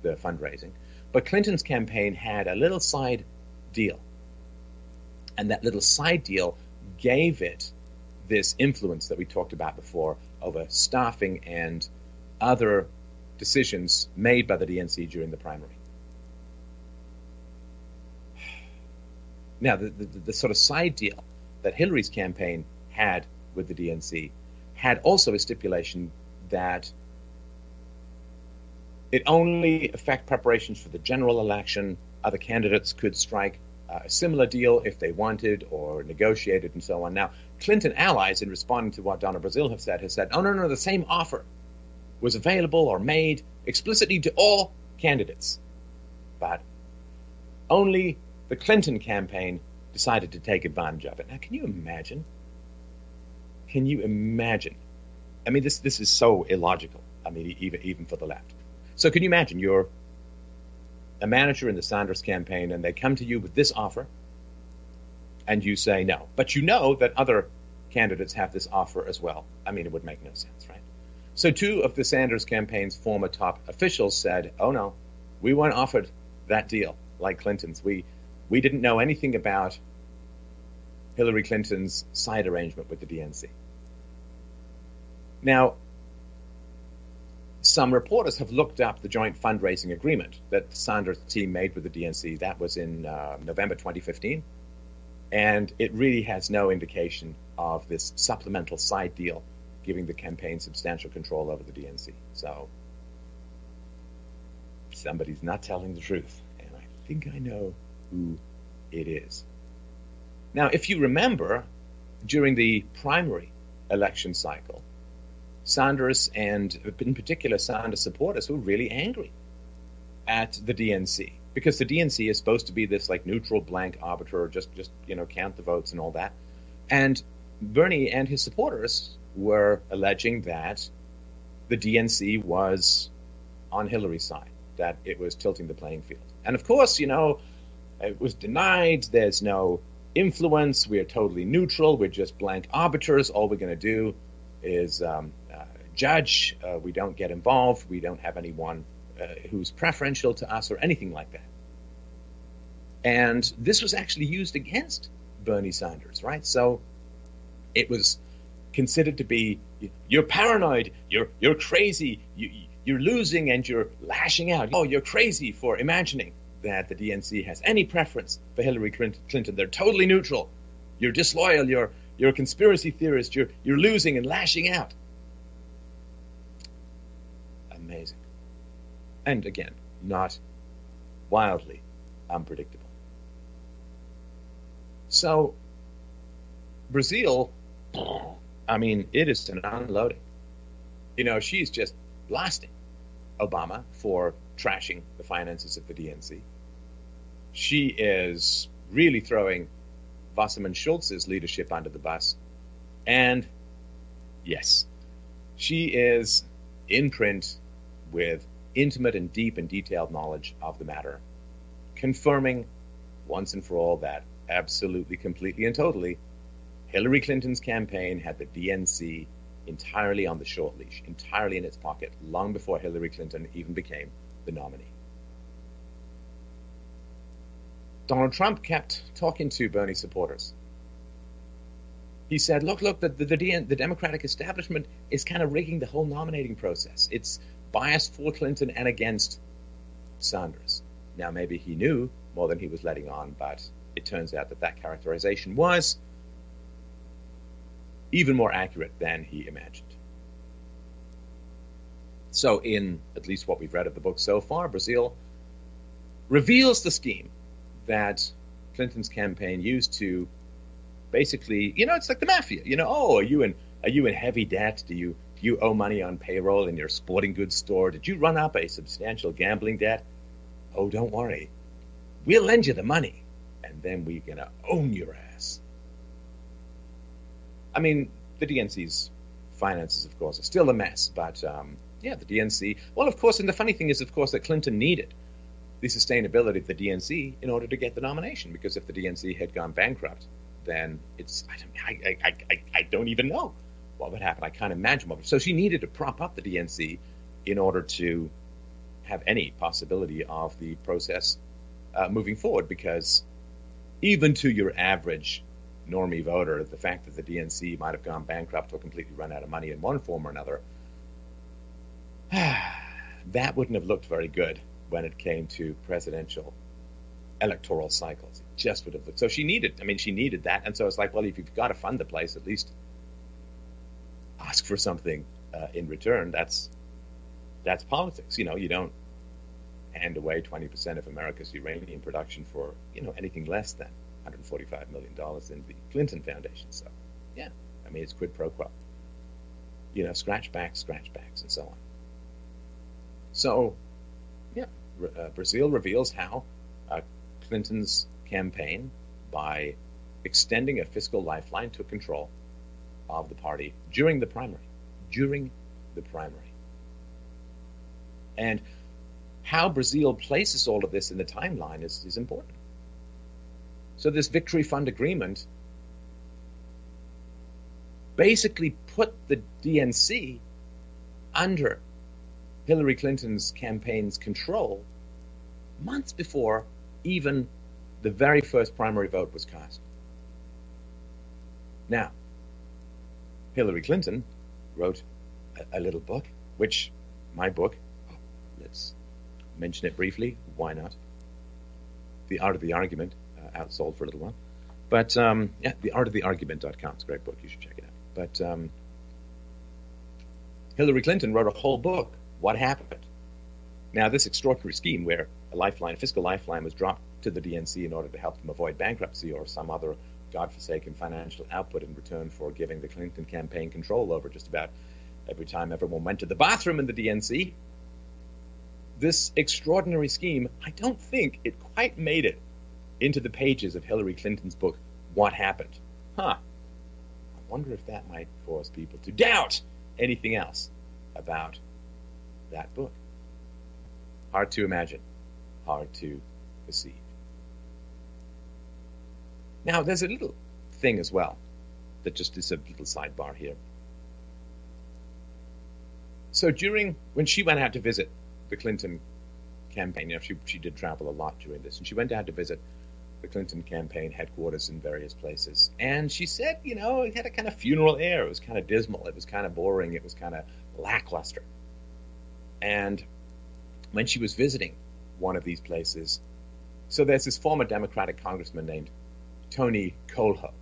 the fundraising. But Clinton's campaign had a little side deal. And that little side deal gave it this influence that we talked about before over staffing and other decisions made by the DNC during the primary. Now, the sort of side deal that Hillary's campaign had with the DNC had also a stipulation that it only affect preparations for the general election. Other candidates could strike a similar deal if they wanted or negotiated and so on. Now, Clinton allies, in responding to what Donna Brazile have said, oh, no, the same offer was available or made explicitly to all candidates. But only the Clinton campaign decided to take advantage of it. Now, can you imagine? Can you imagine? I mean, this is so illogical. I mean, even for the left. So can you imagine you're a manager in the Sanders campaign and they come to you with this offer and you say no. But you know that other candidates have this offer as well. I mean, it would make no sense, right? So two of the Sanders campaign's former top officials said, oh no, we weren't offered that deal like Clinton's. We didn't know anything about Hillary Clinton's side arrangement with the DNC. Now, some reporters have looked up the joint fundraising agreement that the Sanders team made with the DNC. That was in November 2015. And it really has no indication of this supplemental side deal giving the campaign substantial control over the DNC. So somebody's not telling the truth. And I think I know who it is. Now, if you remember, during the primary election cycle, Sanders and, in particular, Sanders supporters were really angry at the DNC because the DNC is supposed to be this like neutral blank arbiter, just count the votes and all that. And Bernie and his supporters were alleging that the DNC was on Hillary's side, that it was tilting the playing field. And of course, it was denied. There's no influence. We are totally neutral. We're just blank arbiters. All we're going to do is judge. We don't get involved. We don't have anyone who's preferential to us or anything like that. And this was actually used against Bernie Sanders, right? So it was considered to be, you're paranoid, you're crazy, you're losing and you're lashing out. Oh, you're crazy for imagining that the DNC has any preference for Hillary Clinton. They're totally neutral. You're disloyal. You're a conspiracy theorist. You're losing and lashing out. Amazing. And again, not wildly unpredictable. So, Brazile, I mean, it is an unloading. She's just blasting Obama for trashing the finances of the DNC. She is really throwing Wasserman Schultz's leadership under the bus. And yes, she is in print with intimate and deep and detailed knowledge of the matter, confirming once and for all that absolutely, completely, and totally Hillary Clinton's campaign had the DNC entirely on the short leash, entirely in its pocket, long before Hillary Clinton even became the nominee. Donald Trump kept talking to Bernie supporters. He said, look, the Democratic establishment is kind of rigging the whole nominating process. It's biased for Clinton and against Sanders. Now, maybe he knew more than he was letting on, but it turns out that characterization was even more accurate than he imagined. So in at least what we've read of the book so far, Brazile reveals the scheme that Clinton's campaign used to basically, it's like the mafia. Are you in heavy debt? Do you owe money on payroll in your sporting goods store? Did you run up a substantial gambling debt? Oh, don't worry. We'll lend you the money, and then we're going to own your ass. I mean, the DNC's finances, of course, are still a mess. But, the DNC... Well, of course, and the funny thing is, of course, that Clinton needed the sustainability of the DNC in order to get the nomination, because if the DNC had gone bankrupt, then I don't even know what would happen. I can't imagine what would. So she needed to prop up the DNC in order to have any possibility of the process moving forward, because even to your average normie voter, the fact that the DNC might have gone bankrupt or completely run out of money in one form or another, that wouldn't have looked very good when it came to presidential electoral cycles. It just would have looked. So she needed that. And so it's like, well, if you've got to fund the place, at least ask for something in return. That's politics. You don't hand away 20% of America's uranium production for, anything less than $145 million in the Clinton Foundation. So, yeah, it's quid pro quo. Scratchbacks, and so on. So, yeah, Brazil reveals how Clinton's campaign, by extending a fiscal lifeline, took control of the party during the primary. And how Brazil places all of this in the timeline is important. So this Victory Fund agreement basically put the DNC under Hillary Clinton's campaign's control months before even the very first primary vote was cast. Now, Hillary Clinton wrote a little book, which, my book, let's mention it briefly, why not? The Art of the Argument, outsold for a little while. But, theartoftheargument.com, it's a great book, you should check it out. But Hillary Clinton wrote a whole book, What Happened? Now, this extraordinary scheme where a fiscal lifeline was dropped to the DNC in order to help them avoid bankruptcy or some other godforsaken financial output in return for giving the Clinton campaign control over just about every time everyone went to the bathroom in the DNC. This extraordinary scheme, I don't think it quite made it into the pages of Hillary Clinton's book, What Happened? I wonder if that might cause people to doubt anything else about that book. Hard to imagine, hard to perceive. Now, there's a little thing as well that just is a little sidebar here. So when she went out to visit the Clinton campaign, she did travel a lot during this, and she went out to visit the Clinton campaign headquarters in various places. And she said, it had a kind of funeral air. It was kind of dismal. It was kind of boring. It was kind of lackluster. And when she was visiting one of these places, so there's this former Democratic congressman named Tony Colho.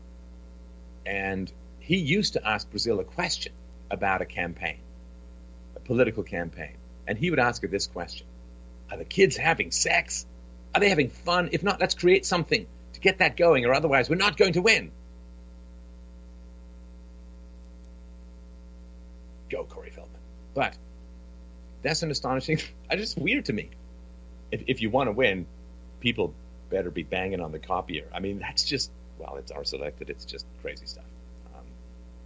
And he used to ask Brazil a question about a campaign, a political campaign. And he would ask her this question: are the kids having sex? Are they having fun? If not, let's create something to get that going, or otherwise we're not going to win. Go, Corey Feldman. But that's an astonishing, just weird to me. If you want to win, people better be banging on the copier. That's just, it's our selected. It's just crazy stuff.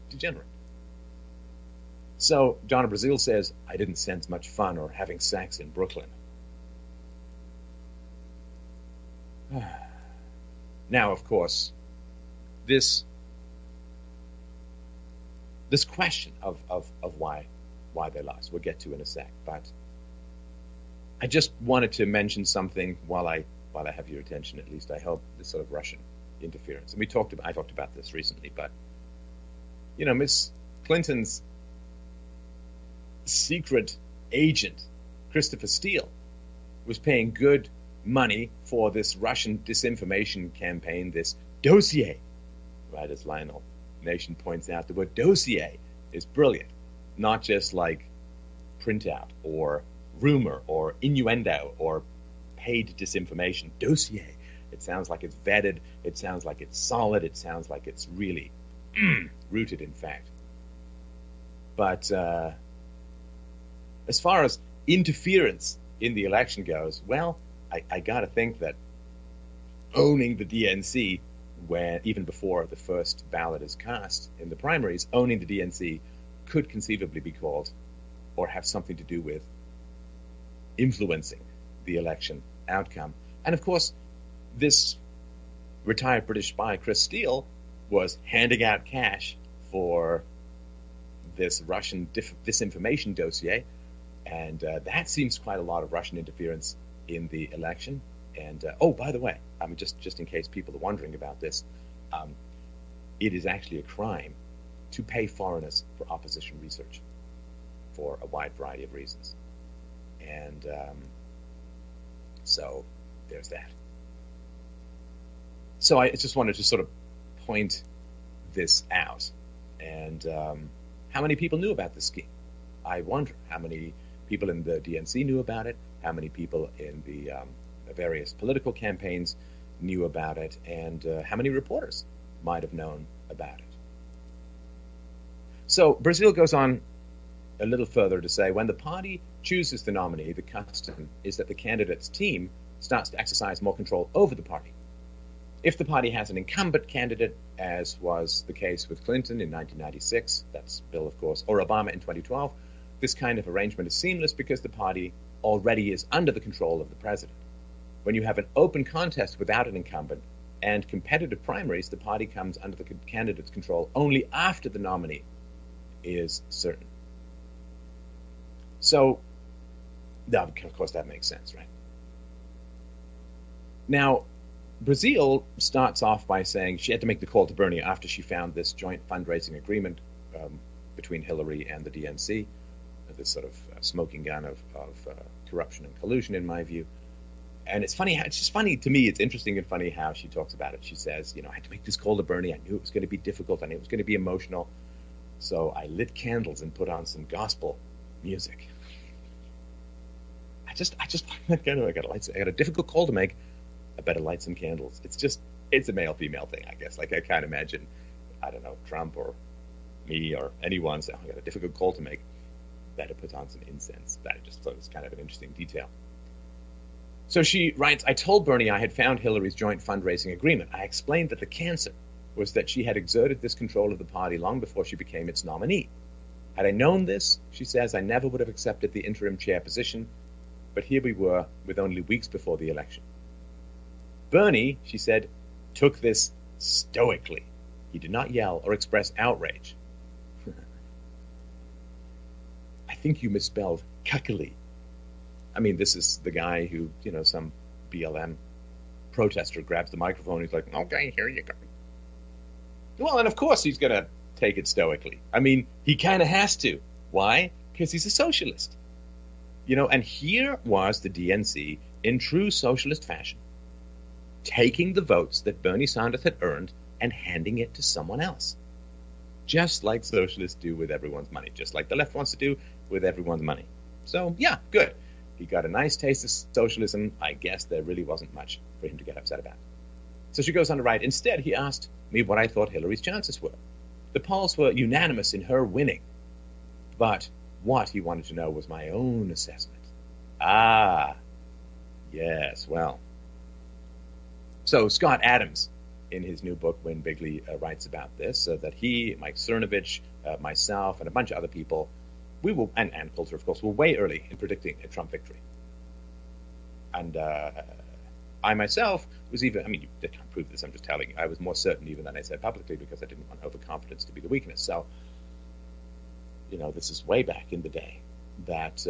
Degenerate. So Donna Brazile says, I didn't sense much fun or having sex in Brooklyn. Now, of course, this question of why they lost, we'll get to in a sec. But I just wanted to mention something while I have your attention, at least I hope, this sort of Russian interference. And I talked about this recently, but Miss Clinton's secret agent, Christopher Steele, was paying good money for this Russian disinformation campaign, this dossier. Right, as Lionel Nation points out, the word dossier is brilliant. Not just like printout or rumor or innuendo or paid disinformation. Dossier. It sounds like it's vetted. It sounds like it's solid. It sounds like it's really rooted in fact. But as far as interference in the election goes, well, I got to think that owning the DNC, even before the first ballot is cast in the primaries, owning the DNC could conceivably be called or have something to do with influencing the election outcome. And of course, this retired British spy, Chris Steele, was handing out cash for this Russian disinformation dossier, and that seems quite a lot of Russian interference in the election. And oh, by the way, I mean, just in case people are wondering about this, it is actually a crime to pay foreigners for opposition research for a wide variety of reasons. And so there's that. So I just wanted to sort of point this out. And how many people knew about this scheme? I wonder how many people in the DNC knew about it, how many people in the various political campaigns knew about it, and how many reporters might have known about it. So Brazil goes on a little further to say, when the party chooses the nominee, the custom is that the candidate's team starts to exercise more control over the party. If the party has an incumbent candidate, as was the case with Clinton in 1996, that's Bill, of course, or Obama in 2012, this kind of arrangement is seamless because the party already is under the control of the president. When you have an open contest without an incumbent and competitive primaries, the party comes under the candidate's control only after the nominee is certain. So, of course, that makes sense, right? Now, Brazil starts off by saying she had to make the call to Bernie after she found this joint fundraising agreement between Hillary and the DNC, this sort of smoking gun of corruption and collusion, in my view. And it's funny, it's just funny to me, it's interesting and funny how she talks about it. She says, I had to make this call to Bernie. I knew it was going to be difficult. I knew it was going to be emotional. So I lit candles and put on some gospel music. I got a difficult call to make. I better light some candles. It's a male-female thing, I guess. Like, I can't imagine, I don't know, Trump or me or anyone saying, I got a difficult call to make. Better put on some incense. That I just thought was kind of an interesting detail. So she writes, I told Bernie I had found Hillary's joint fundraising agreement. I explained that the cancer was that she had exerted this control of the party long before she became its nominee. Had I known this, she says, I never would have accepted the interim chair position, but here we were with only weeks before the election. Bernie, she said, took this stoically. He did not yell or express outrage. I think you misspelled cuckily. I mean, this is the guy who, some BLM protester grabs the microphone. He's like, okay, here you go. Well, and of course he's going to take it stoically. I mean, he kind of has to. Why? Because he's a socialist. And here was the DNC in true socialist fashion, taking the votes that Bernie Sanders had earned and handing it to someone else. Just like socialists do with everyone's money, just like the left wants to do with everyone's money. So, yeah, good. He got a nice taste of socialism. I guess there really wasn't much for him to get upset about. So she goes on to write, instead, he asked me what I thought Hillary's chances were. The polls were unanimous in her winning. But what he wanted to know was my own assessment. Ah, yes, well. So Scott Adams, in his new book, Win Bigly, writes about this, that he, Mike Cernovich, myself, and a bunch of other people, we will, and Coulter, of course, were way early in predicting a Trump victory. And I myself was even, you can't prove this, I'm just telling you, I was more certain even than I said publicly because I didn't want overconfidence to be the weakness. So, this is way back in the day that,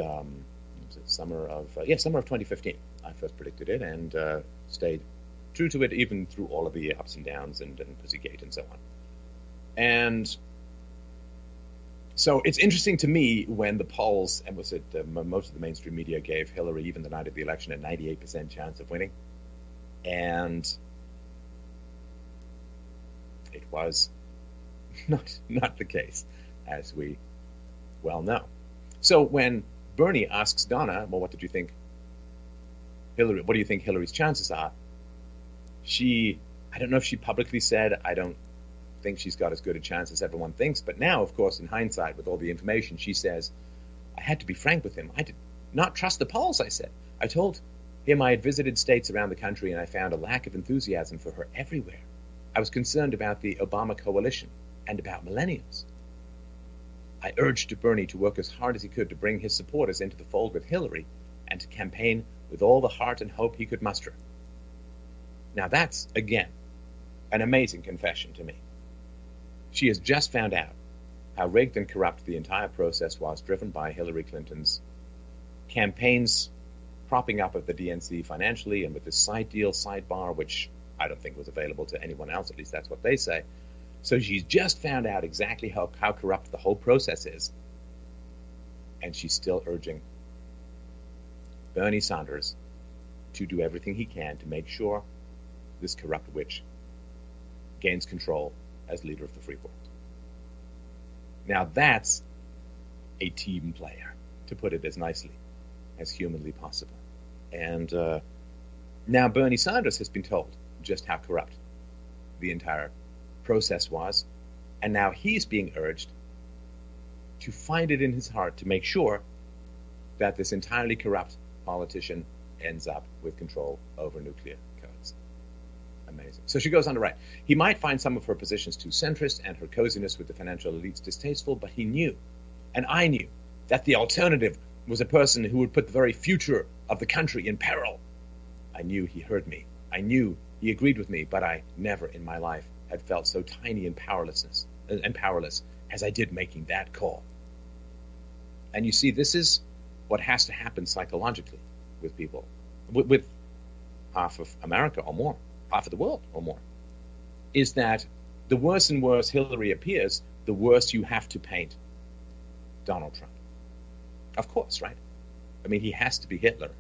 summer of 2015, I first predicted it and stayed true to it even through all of the ups and downs and Pussygate and so on. And so it's interesting to me when the polls, and most of the mainstream media gave Hillary, even the night of the election, a 98% chance of winning. And it was not the case, as we well know. So when Bernie asks Donna, well, what do you think Hillary's chances are? I don't know if she publicly said, I don't think she's got as good a chance as everyone thinks. But now, of course, in hindsight, with all the information, she says, I had to be frank with him. I did not trust the polls, I said. I told him I had visited states around the country and I found a lack of enthusiasm for her everywhere. I was concerned about the Obama coalition and about millennials. I urged Bernie to work as hard as he could to bring his supporters into the fold with Hillary and to campaign with all the heart and hope he could muster. Now that's, again, an amazing confession to me. She has just found out how rigged and corrupt the entire process was, driven by Hillary Clinton's campaigns, propping up of the DNC financially, and with this side deal, sidebar, which I don't think was available to anyone else, at least that's what they say. So she's just found out exactly how corrupt the whole process is, and she's still urging Bernie Sanders to do everything he can to make sure this corrupt witch gains control as leader of the free world. Now that's a team player, to put it as nicely as humanly possible. And now Bernie Sanders has been told just how corrupt the entire process was, and now he's being urged to find it in his heart to make sure that this entirely corrupt politician ends up with control over nuclear codes. Amazing. So she goes on to write, he might find some of her positions too centrist and her coziness with the financial elites distasteful, but he knew, and I knew, that the alternative was a person who would put the very future of the country in peril. I knew he heard me. I knew he agreed with me, but I never in my life had felt so tiny and powerless as I did making that call. And you see, this is what has to happen psychologically with people, with half of America or more, half of the world or more, is that the worse and worse Hillary appears, the worse you have to paint Donald Trump. Of course, right? I mean, he has to be Hitler,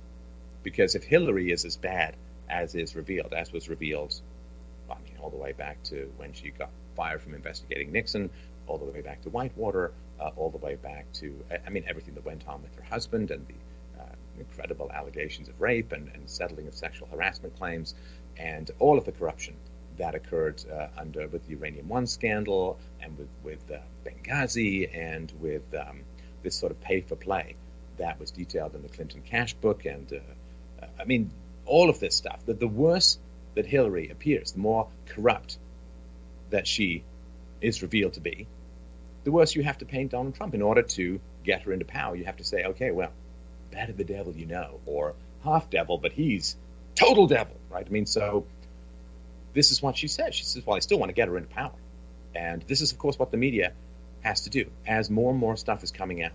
because if Hillary is as bad as was revealed, I mean, all the way back to when she got fired from investigating Nixon, all the way back to Whitewater, all the way back to, I mean, everything that went on with her husband and the incredible allegations of rape and settling of sexual harassment claims, and all of the corruption that occurred with the Uranium One scandal, and with Benghazi, and with this sort of pay for play that was detailed in the Clinton Cash book, and I mean, all of this stuff. The worse that Hillary appears, the more corrupt that she is revealed to be, the worse you have to paint Donald Trump. In order to get her into power, you have to say, okay, well, better the devil you know, or half devil, but he's total devil, right? I mean, so this is what she says. She says, well, I still want to get her into power. And this is, of course, what the media has to do. As more and more stuff is coming out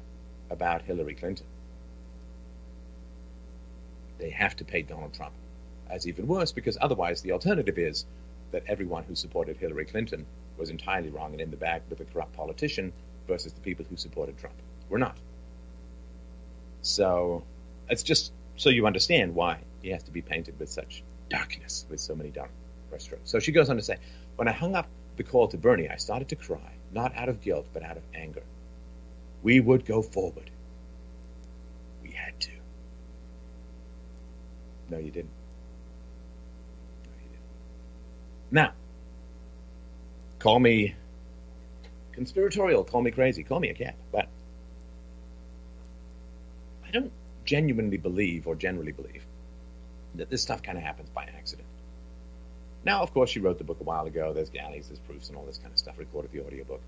about Hillary Clinton, they have to paint Donald Trump as even worse, because otherwise the alternative is that everyone who supported Hillary Clinton was entirely wrong and in the bag with a corrupt politician, versus the people who supported Trump were not. So it's just so you understand why he has to be painted with such darkness, with so many dark brushstrokes. So she goes on to say, when I hung up the call to Bernie, I started to cry, not out of guilt, but out of anger. We would go forward. We had to. No, you didn't. No, you didn't. Now, call me conspiratorial, call me crazy, call me a cat, but I don't genuinely believe, or generally believe, that this stuff kind of happens by accident. Now, of course, she wrote the book a while ago. There's galleys, there's proofs, and all this kind of stuff. Recorded the audiobook.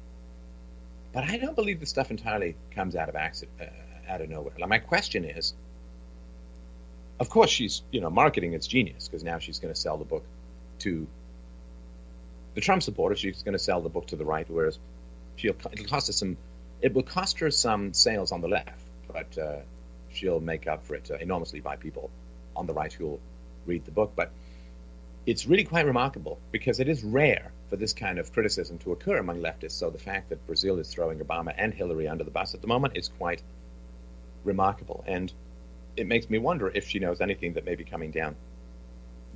But I don't believe this stuff entirely comes out of accident, out of nowhere. Now, my question is, of course, she's marketing its genius, because now she's going to sell the book to the Trump supporters. She's going to sell the book to the right, whereas it will cost her some sales on the left, but she'll make up for it enormously by people on the right who will read the book. But it's really quite remarkable, because it is rare for this kind of criticism to occur among leftists. So the fact that Brazil is throwing Obama and Hillary under the bus at the moment is quite remarkable. And it makes me wonder if she knows anything that may be coming down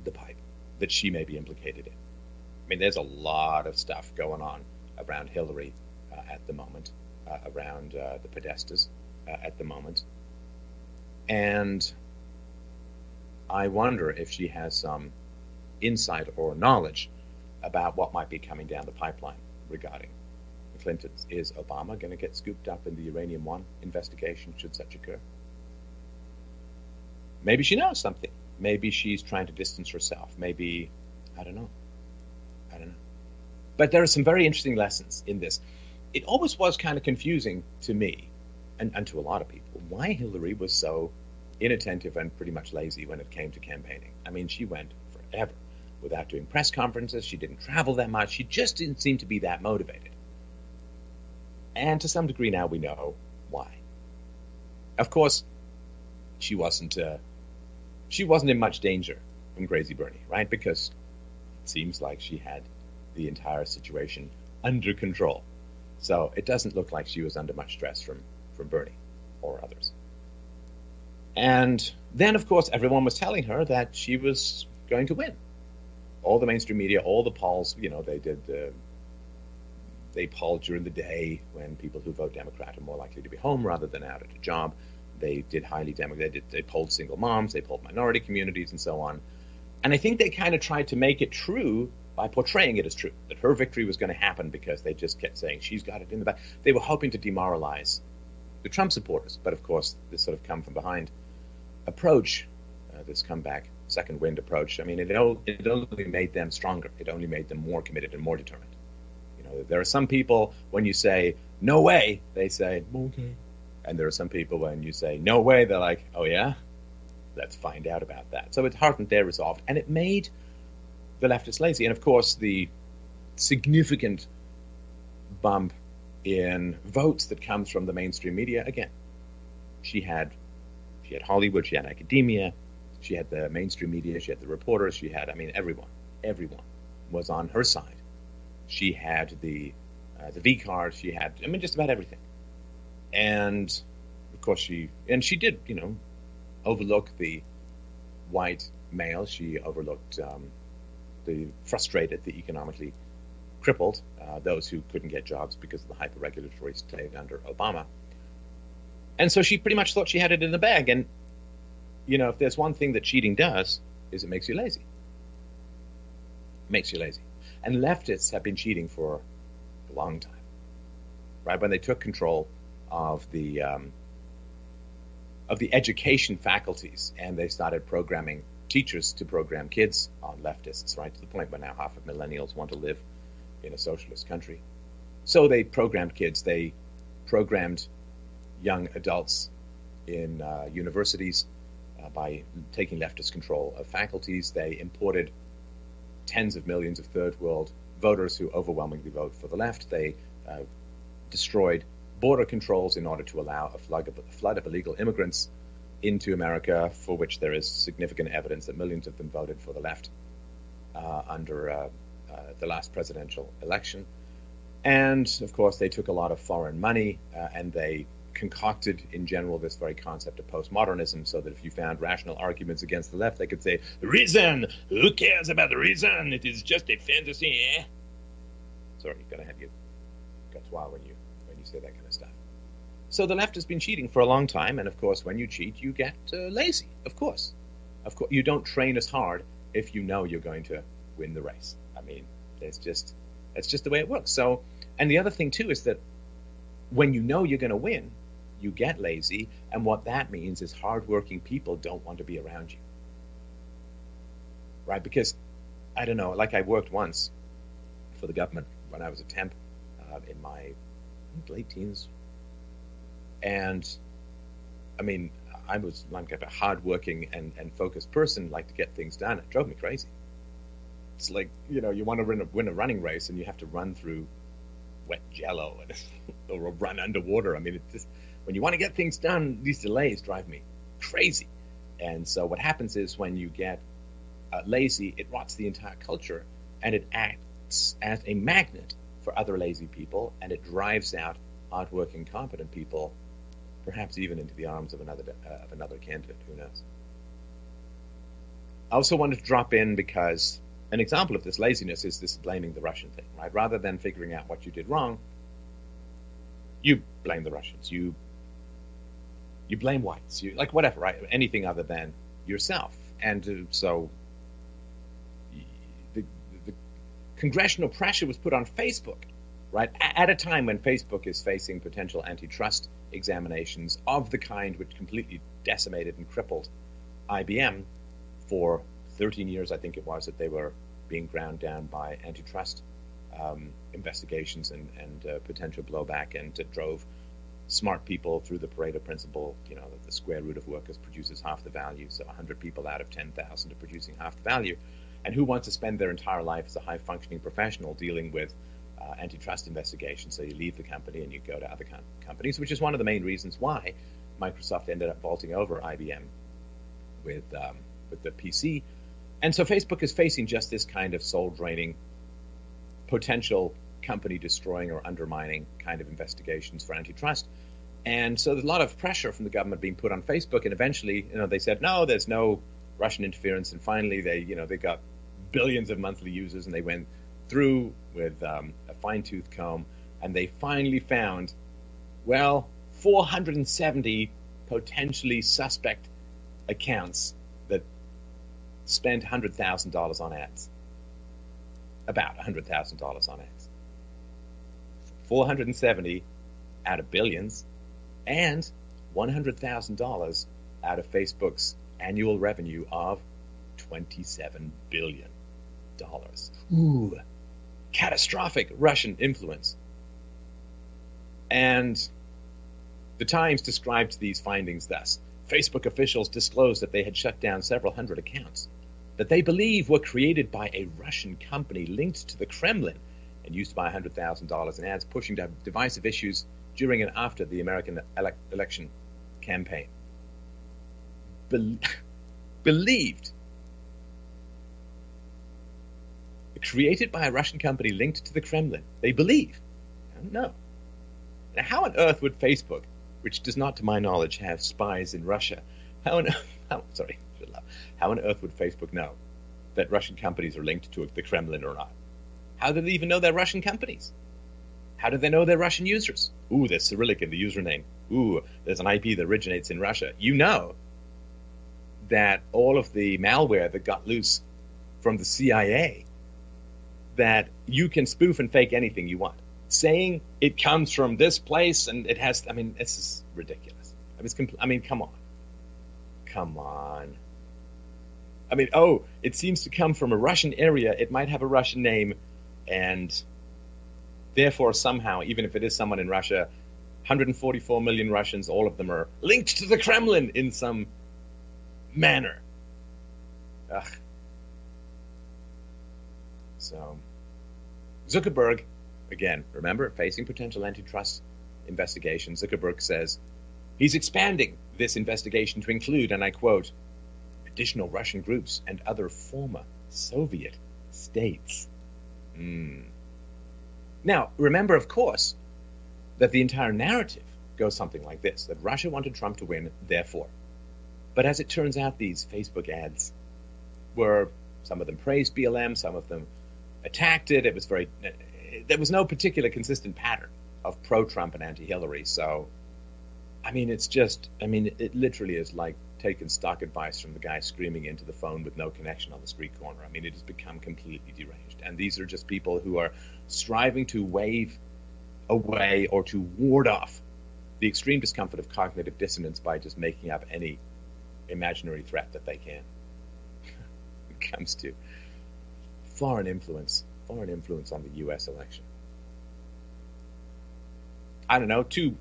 the pipe that she may be implicated in. I mean, there's a lot of stuff going on around Hillary at the moment, around the Podestas at the moment. And I wonder if she has some insight or knowledge about what might be coming down the pipeline regarding the Clintons. Is Obama going to get scooped up in the Uranium One investigation, should such occur? Maybe she knows something. Maybe she's trying to distance herself. Maybe, I don't know. But there are some very interesting lessons in this. it always was kind of confusing to me and to a lot of people why Hillary was so inattentive and pretty much lazy when it came to campaigning. I mean, she went forever without doing press conferences. She didn't travel that much. She just didn't seem to be that motivated. And to some degree now we know why. Of course, she wasn't in much danger from Crazy Bernie, right? Because it seems like she had the entire situation under control. So it doesn't look like she was under much stress from Bernie or others. And then, of course, everyone was telling her that she was going to win. All the mainstream media, all the polls, they polled during the day when people who vote Democrat are more likely to be home rather than out at a job. They did highly Democratic. They polled single moms, they polled minority communities, and so on. And I think they kind of tried to make it true by portraying it as true, that her victory was going to happen because they just kept saying she's got it in the back. They were hoping to demoralize the Trump supporters. But of course, this sort of come from behind approach, this comeback, second wind approach, I mean, it only made them stronger. It only made them more committed and more determined. There are some people, when you say, no way, they say, okay. And there are some people, when you say, no way, they're like, oh yeah? Let's find out about that. So it hardened their resolve, and it made the leftists lazy. And of course, the significant bump in votes that comes from the mainstream media, again, she had Hollywood, she had academia, she had the mainstream media, she had the reporters, she had, everyone was on her side. She had the V card, she had, just about everything. And of course she did, overlook the white male. She overlooked the frustrated, the economically crippled, those who couldn't get jobs because of the hyper-regulatory state under Obama. And so she pretty much thought she had it in the bag. And, if there's one thing that cheating does, is it makes you lazy. It makes you lazy. And leftists have been cheating for a long time, right? When they took control of the education faculties and they started programming teachers to program kids on leftists, right? To the point where now half of millennials want to live in a socialist country. So they programmed kids. They programmed young adults in universities by taking leftist control of faculties. They imported tens of millions of third world voters who overwhelmingly vote for the left. They destroyed border controls in order to allow a flood of illegal immigrants into America, for which there is significant evidence that millions of them voted for the left under the last presidential election. And, of course, they took a lot of foreign money and they concocted, in general, this very concept of postmodernism, so that if you found rational arguments against the left, they could say, reason! Who cares about the reason? It is just a fantasy, eh? Sorry, you've got to have your guts wild when you say that kind of stuff. So the left has been cheating for a long time, and of course, when you cheat, you get lazy. Of course, you don't train as hard if you know you're going to win the race. That's just the way it works. So, and the other thing too is that when you know you're going to win, you get lazy, and what that means is hardworking people don't want to be around you, right? Because I don't know, like I worked once for the government when I was a temp in my late teens. And I was like a hardworking and focused person, like to get things done. It drove me crazy. It's like, you want to win a running race and you have to run through wet jello or run underwater. It's just, when you want to get things done, these delays drive me crazy. And so what happens is when you get lazy, it rots the entire culture, and it acts as a magnet for other lazy people, and it drives out hardworking, competent people, perhaps even into the arms of another candidate. Who knows? I also wanted to drop in because an example of this laziness is this blaming the Russian thing, right? Rather than figuring out what you did wrong, you blame the Russians. You blame whites. You like whatever, right? Anything other than yourself. And so the congressional pressure was put on Facebook, right? At a time when Facebook is facing potential antitrust examinations of the kind which completely decimated and crippled IBM for 13 years, I think it was, that they were being ground down by antitrust investigations and potential blowback, and it drove smart people through the Pareto principle. The square root of workers produces half the value, so 100 people out of 10,000 are producing half the value. And who wants to spend their entire life as a high-functioning professional dealing with antitrust investigations? So you leave the company and you go to other companies, which is one of the main reasons why Microsoft ended up vaulting over IBM with the PC. And so Facebook is facing just this kind of soul-draining, potential company-destroying or undermining kind of investigations for antitrust. And so there's a lot of pressure from the government being put on Facebook, and eventually, they said, no, there's no Russian interference, and finally they got billions of monthly users, and they went through with a fine-tooth comb, and they finally found, 470 potentially suspect accounts that spent $100,000 on ads. About $100,000 on ads. 470 out of billions, and $100,000 out of Facebook's annual revenue of $27 billion. Ooh, catastrophic Russian influence. And the Times described these findings thus: Facebook officials disclosed that they had shut down several hundred accounts that they believe were created by a Russian company linked to the Kremlin and used to buy $100,000 in ads pushing divisive issues during and after the American election campaign. Believed. Created by a Russian company linked to the Kremlin. They believe. I don't know. Now, how on earth would Facebook, which does not, to my knowledge, have spies in Russia, how on earth would Facebook know that Russian companies are linked to the Kremlin or not? How do they even know they're Russian companies? How do they know they're Russian users? Ooh, there's Cyrillic in the username. Ooh, there's an IP that originates in Russia. You know that all of the malware that got loose from the CIA, that you can spoof and fake anything you want, saying it comes from this place and it has. This is ridiculous. Come on. It seems to come from a Russian area. It might have a Russian name, and therefore somehow, even if it is someone in Russia, 144 million Russians, all of them are linked to the Kremlin in some manner. Ugh. So, Zuckerberg, again, remember, facing potential antitrust investigation, Zuckerberg says he's expanding this investigation to include, and I quote, additional Russian groups and other former Soviet states. Now, remember, of course, that the entire narrative goes something like this, that Russia wanted Trump to win, therefore. But as it turns out, these Facebook ads were, some of them praised BLM, some of them attacked it. There was no particular consistent pattern of pro-Trump and anti-Hillary. So, it literally is like taking stock advice from the guy screaming into the phone with no connection on the street corner. It has become completely deranged. And these are just people who are striving to wave away or to ward off the extreme discomfort of cognitive dissonance by just making up any imaginary threat that they can. When it comes to foreign influence on the U.S. election. I don't know, two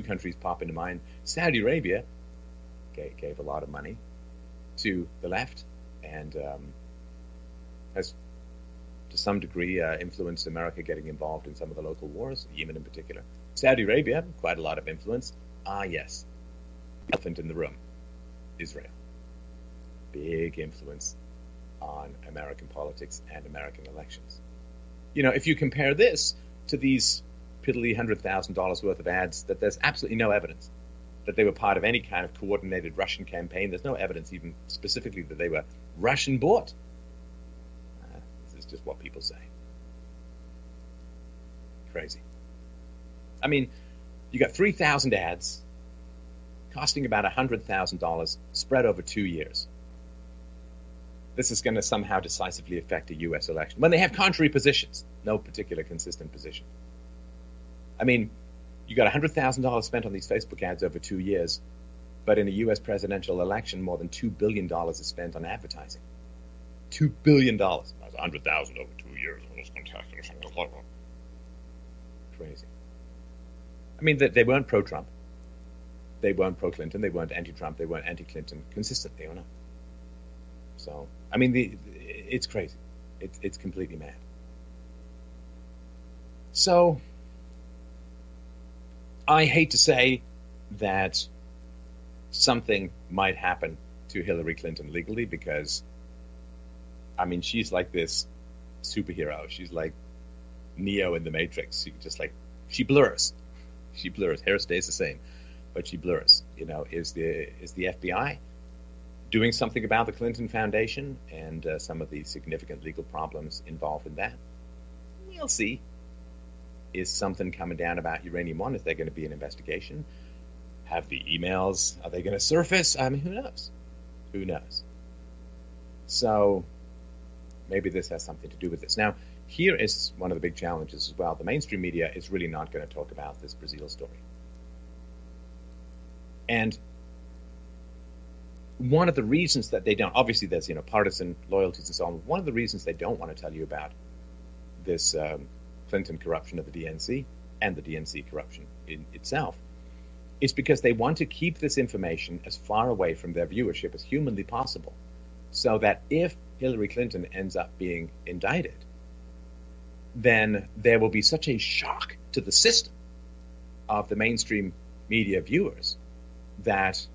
countries pop into mind. Saudi Arabia gave a lot of money to the left and has, to some degree, influenced America getting involved in some of the local wars, Yemen in particular. Saudi Arabia, quite a lot of influence. Yes, the elephant in the room, Israel. Big influence on American politics and American elections. If you compare this to these piddly $100,000 worth of ads, that there's absolutely no evidence that they were part of any kind of coordinated Russian campaign. There's no evidence even specifically that they were Russian bought. This is just what people say. Crazy. You got 3,000 ads costing about $100,000 spread over 2 years. This is going to somehow decisively affect a U.S. election when they have contrary positions, no particular consistent position. You got $100,000 spent on these Facebook ads over 2 years, but in a U.S. presidential election, more than $2 billion is spent on advertising. $2 billion. That's 100,000 over 2 years. Crazy. I mean, they weren't pro-Trump. They weren't pro-Clinton. They weren't anti-Trump. They weren't anti-Clinton consistently, or not. So, I mean, it's crazy. It's completely mad. So, I hate to say that something might happen to Hillary Clinton legally because, I mean, she's like this superhero. She's like Neo in the Matrix. She blurs. She blurs. Hair stays the same, but she blurs. You know, is the FBI doing something about the Clinton Foundation and some of the significant legal problems involved in that? We'll see. Is something coming down about Uranium One? Is there going to be an investigation? Have the emails, are they going to surface? I mean, who knows? Who knows? So maybe this has something to do with this. Now, here is one of the big challenges as well. The mainstream media is really not going to talk about this Brazil story. And one of the reasons that they don't, obviously there's, partisan loyalties and so on. One of the reasons they don't want to tell you about this Clinton corruption of the DNC and the DNC corruption in itself is because they want to keep this information as far away from their viewership as humanly possible, so that if Hillary Clinton ends up being indicted, then there will be such a shock to the system of the mainstream media viewers that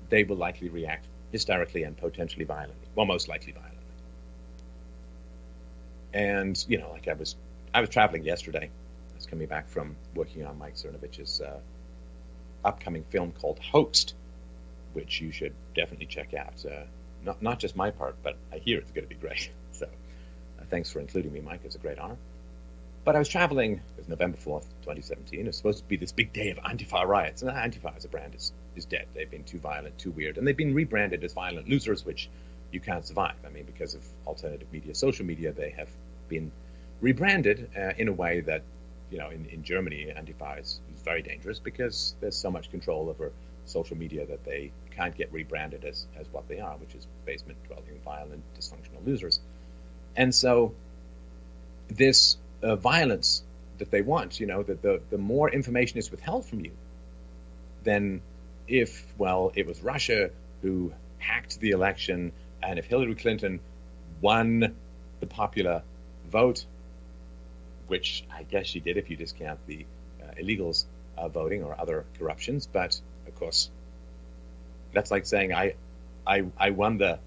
they will likely react hysterically and potentially violently. Well, most likely violently. And, like I was traveling yesterday. I was coming back from working on Mike Cernovich's upcoming film called Hoaxed, which you should definitely check out. Not just my part, but I hear it's going to be great. So thanks for including me, Mike. It's a great honor. But I was traveling, it was November 4th, 2017. It was supposed to be this big day of Antifa riots. And Antifa as a brand is dead. They've been too violent, too weird. And they've been rebranded as violent losers, which you can't survive. I mean, because of alternative media, social media, they have been rebranded in a way that, in Germany, Antifa is very dangerous because there's so much control over social media that they can't get rebranded as what they are, which is basement-dwelling, violent, dysfunctional losers. And so this violence that they want, that the more information is withheld from you, then if, it was Russia who hacked the election, and if Hillary Clinton won the popular vote, which I guess she did if you discount the illegals voting or other corruptions. But, of course, that's like saying I won the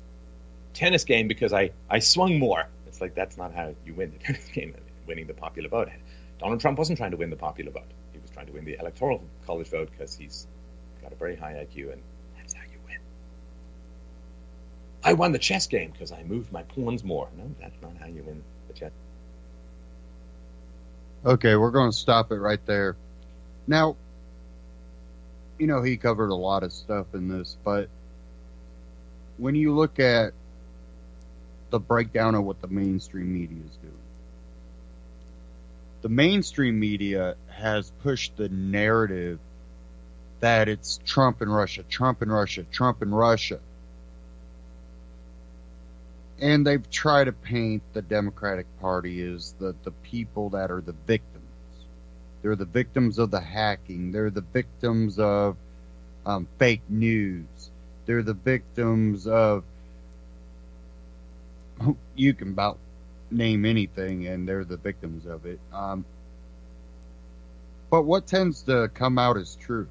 tennis game because I swung more. It's like that's not how you win the tennis game, winning the popular vote. Donald Trump wasn't trying to win the popular vote. He was trying to win the Electoral College vote because he's got a very high IQ, and that's how you win. I won the chess game because I moved my pawns more. No, that's not how you win the chess. Okay, we're going to stop it right there. Now, he covered a lot of stuff in this, but when you look at the breakdown of what the mainstream media is doing, the mainstream media has pushed the narrative that it's Trump and Russia, Trump and Russia, Trump and Russia. And they've tried to paint the Democratic Party as the people that are the victims. They're the victims of the hacking. They're the victims of fake news. They're the victims of, you can about name anything, and they're the victims of it. But what tends to come out as true?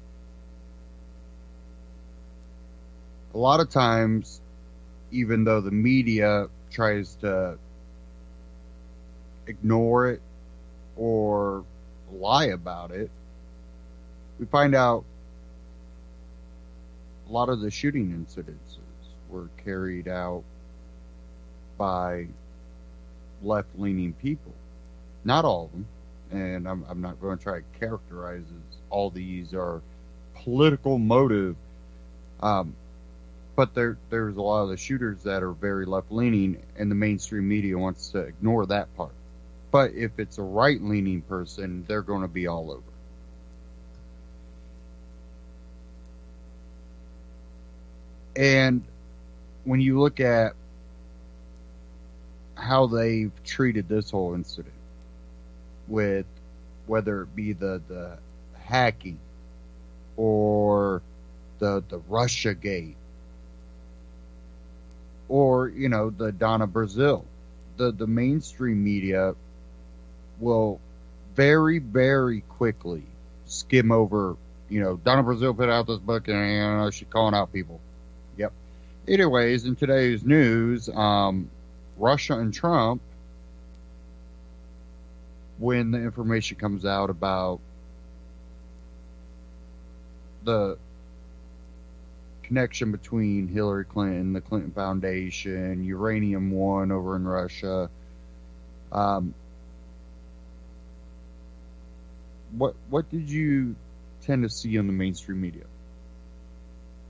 A lot of times, even though the media tries to ignore it or lie about it, we find out a lot of the shooting incidences were carried out by left-leaning people. Not all of them, and I'm not going to try to characterize as all these are political motive, but there's a lot of the shooters that are very left-leaning, and the mainstream media wants to ignore that part. But if it's a right-leaning person, they're going to be all over. And when you look at how they've treated this whole incident, with whether it be the hacking or the Russia gate, or the Donna Brazil. The mainstream media will very, very quickly skim over. Donna Brazil put out this book, and she's calling out people. Yep. Anyways, in today's news, Russia and Trump, when the information comes out about the connection between Hillary Clinton, the Clinton Foundation, Uranium One over in Russia, what did you tend to see on the mainstream media?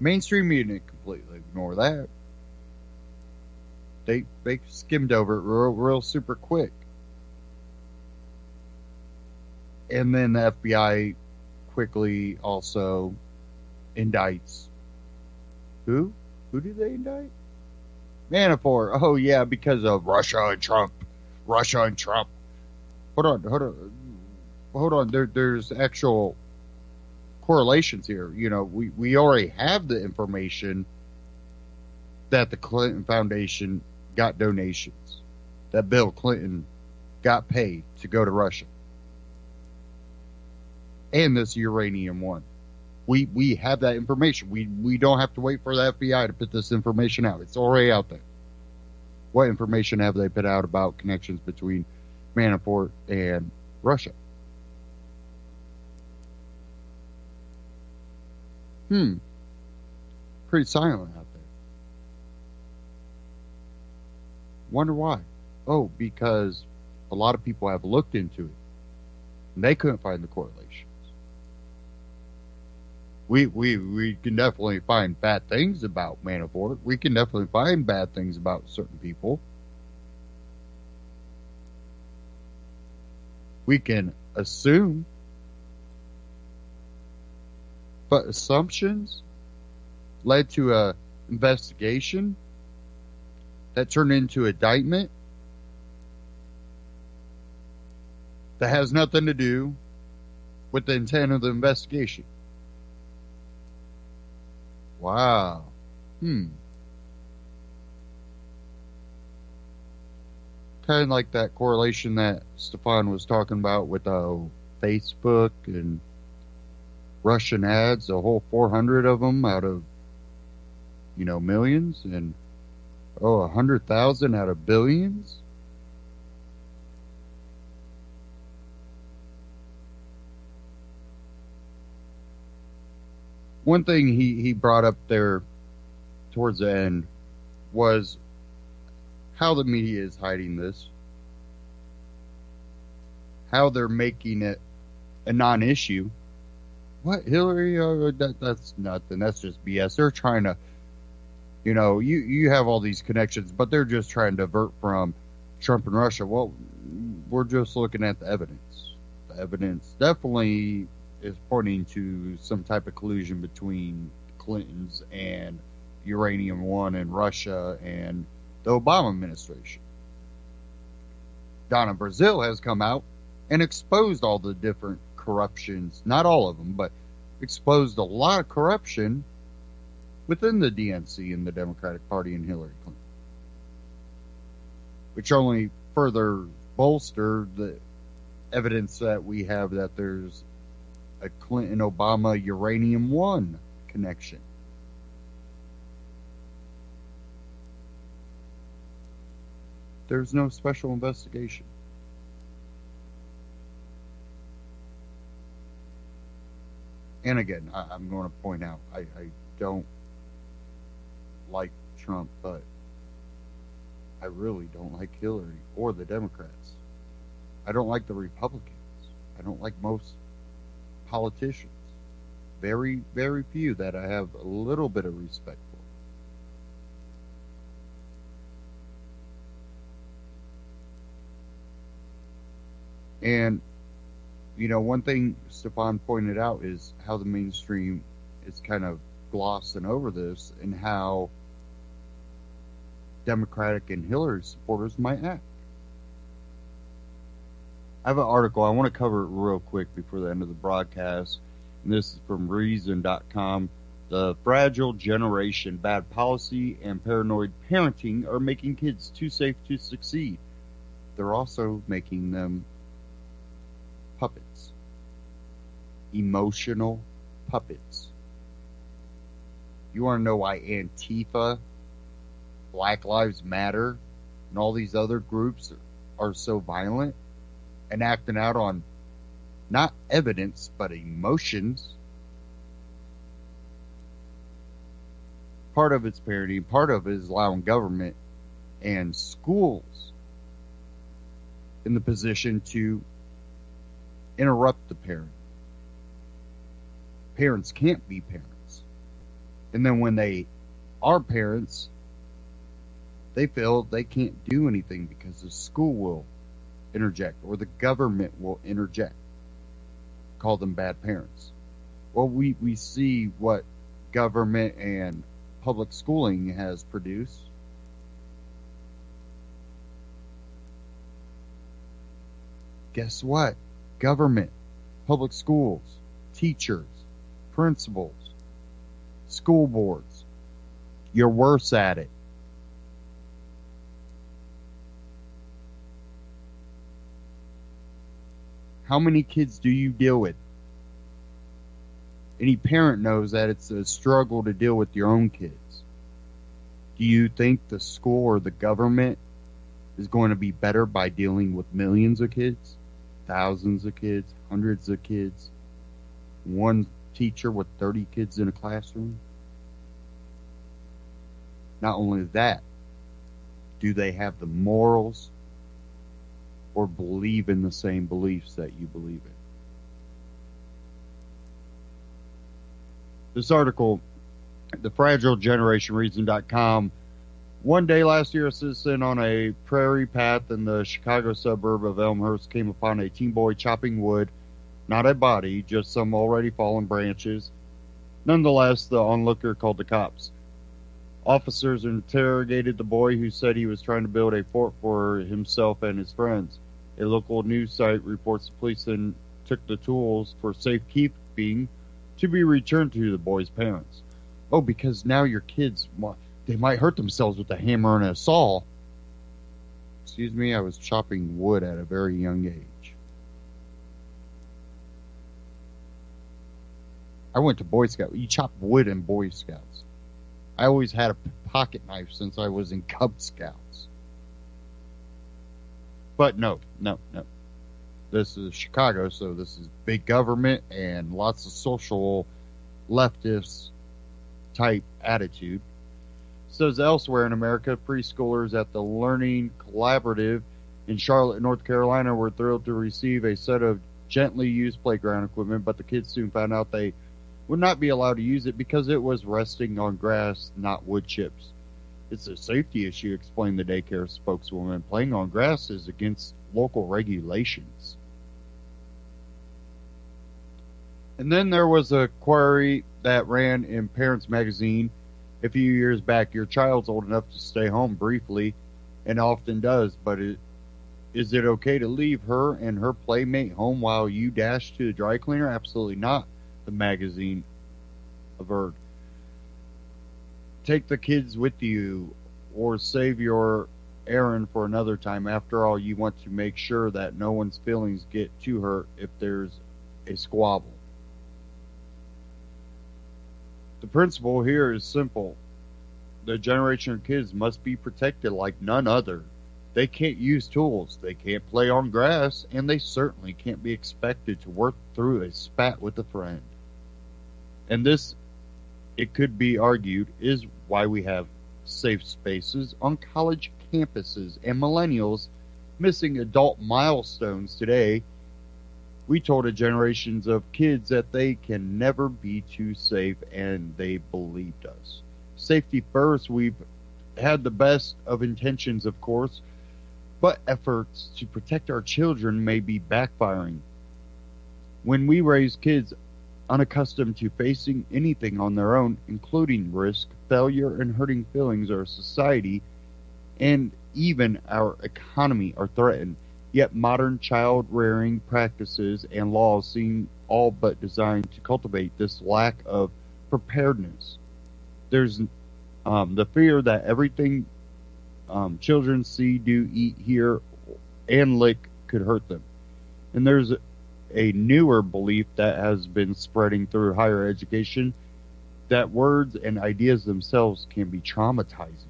Mainstream media completely ignore that. They skimmed over it real super quick. And then the FBI quickly also indicts. Who? Who did they indict? Manafort. Oh, yeah, because of Russia and Trump. Russia and Trump. Hold on. There's actual correlations here. We already have the information that the Clinton Foundation got donations, that Bill Clinton got paid to go to Russia, and this Uranium One. We have that information. We don't have to wait for the FBI to put this information out. It's already out there. What information have they put out about connections between Manafort and Russia? Pretty silent out there. Wonder why? Oh, because a lot of people have looked into it, and they couldn't find the correlations. We can definitely find bad things about Manafort. We can definitely find bad things about certain people. We can assume. But assumptions led to a investigation that turned into indictment that has nothing to do with the intent of the investigation. Wow. Kind of like that correlation that Stefan was talking about with Facebook and Russian ads, a whole 400 of them out of, millions, and 100,000 out of billions. One thing he brought up there towards the end was how the media is hiding this, how they're making it a non-issue. What, Hillary? That's nothing. That's just BS. They're trying to, you have all these connections, but they're just trying to divert from Trump and Russia. Well, we're just looking at the evidence. The evidence definitely is pointing to some type of collusion between Clintons and Uranium One and Russia and the Obama administration. Donna Brazil has come out and exposed all the different corruptions, not all of them, but exposed a lot of corruption within the DNC and the Democratic Party and Hillary Clinton, which only further bolstered the evidence that we have that there's a Clinton-Obama Uranium One connection. There's no special investigation. And again, I'm going to point out, I don't like Trump, but I really don't like Hillary or the Democrats. I don't like the Republicans. I don't like most politicians. Very, very few that I have a little bit of respect for. And one thing Stefan pointed out is how the mainstream is kind of glossing over this and how Democratic and Hillary supporters might act. I have an article. I want to cover it real quick before the end of the broadcast. And this is from Reason.com. The fragile generation, bad policy, and paranoid parenting are making kids too safe to succeed. They're also making them puppets. Emotional puppets. You want to know why Antifa, Black Lives Matter, and all these other groups are so violent and acting out on not evidence, but emotions? Part of it's parenting, part of it is allowing government and schools in the position to interrupt the parent. Parents can't be parents. And then when they are parents, they feel they can't do anything because the school will interject or the government will interject. Call them bad parents. Well, we see what government and public schooling has produced. Guess what? Government, public schools, teachers, principals, school boards, you're worse at it. How many kids do you deal with? Any parent knows that it's a struggle to deal with your own kids. Do you think the school or the government is going to be better by dealing with millions of kids, thousands of kids, hundreds of kids, one teacher with 30 kids in a classroom? Not only that, do they have the morals or believe in the same beliefs that you believe in? This article, The Fragile Generation, Reason.com. One day last year, a citizen on a prairie path in the Chicago suburb of Elmhurst came upon a teen boy chopping wood, not a body, just some already fallen branches. Nonetheless, the onlooker called the cops. Officers interrogated the boy, who said he was trying to build a fort for himself and his friends. A local news site reports the police then took the tools for safekeeping to be returned to the boy's parents. Oh, because now your kids, they might hurt themselves with a hammer and a saw. Excuse me, I was chopping wood at a very young age. I went to Boy Scout. You chop wood in Boy Scouts. I always had a pocket knife since I was in Cub Scouts. But no. This is Chicago, so this is big government and lots of social leftist type attitude. It says elsewhere in America, preschoolers at the Learning Collaborative in Charlotte, North Carolina were thrilled to receive a set of gently used playground equipment, but the kids soon found out they would not be allowed to use it because it was resting on grass, not wood chips. It's a safety issue, explained the daycare spokeswoman. Playing on grass is against local regulations. And then there was a query that ran in Parents Magazine a few years back. Your child's old enough to stay home briefly, and often does, but is it okay to leave her and her playmate home while you dash to the dry cleaner? Absolutely not, the magazine averred. Take the kids with you or save your errand for another time. After all, you want to make sure that no one's feelings get too hurt if there's a squabble. The principle here is simple. The generation of kids must be protected like none other. They can't use tools, they can't play on grass, and they certainly can't be expected to work through a spat with a friend. And this, it could be argued, is why we have safe spaces on college campuses and millennials missing adult milestones today. We told a generations of kids that they can never be too safe, and they believed us. Safety first. We've had the best of intentions, of course, but efforts to protect our children may be backfiring. When we raise kids unaccustomed to facing anything on their own, including risk, failure, and hurting feelings, our society and even our economy are threatened. Yet modern child-rearing practices and laws seem all but designed to cultivate this lack of preparedness. There's the fear that everything children see, do, eat, hear, and lick could hurt them. And there's a newer belief that has been spreading through higher education that words and ideas themselves can be traumatizing.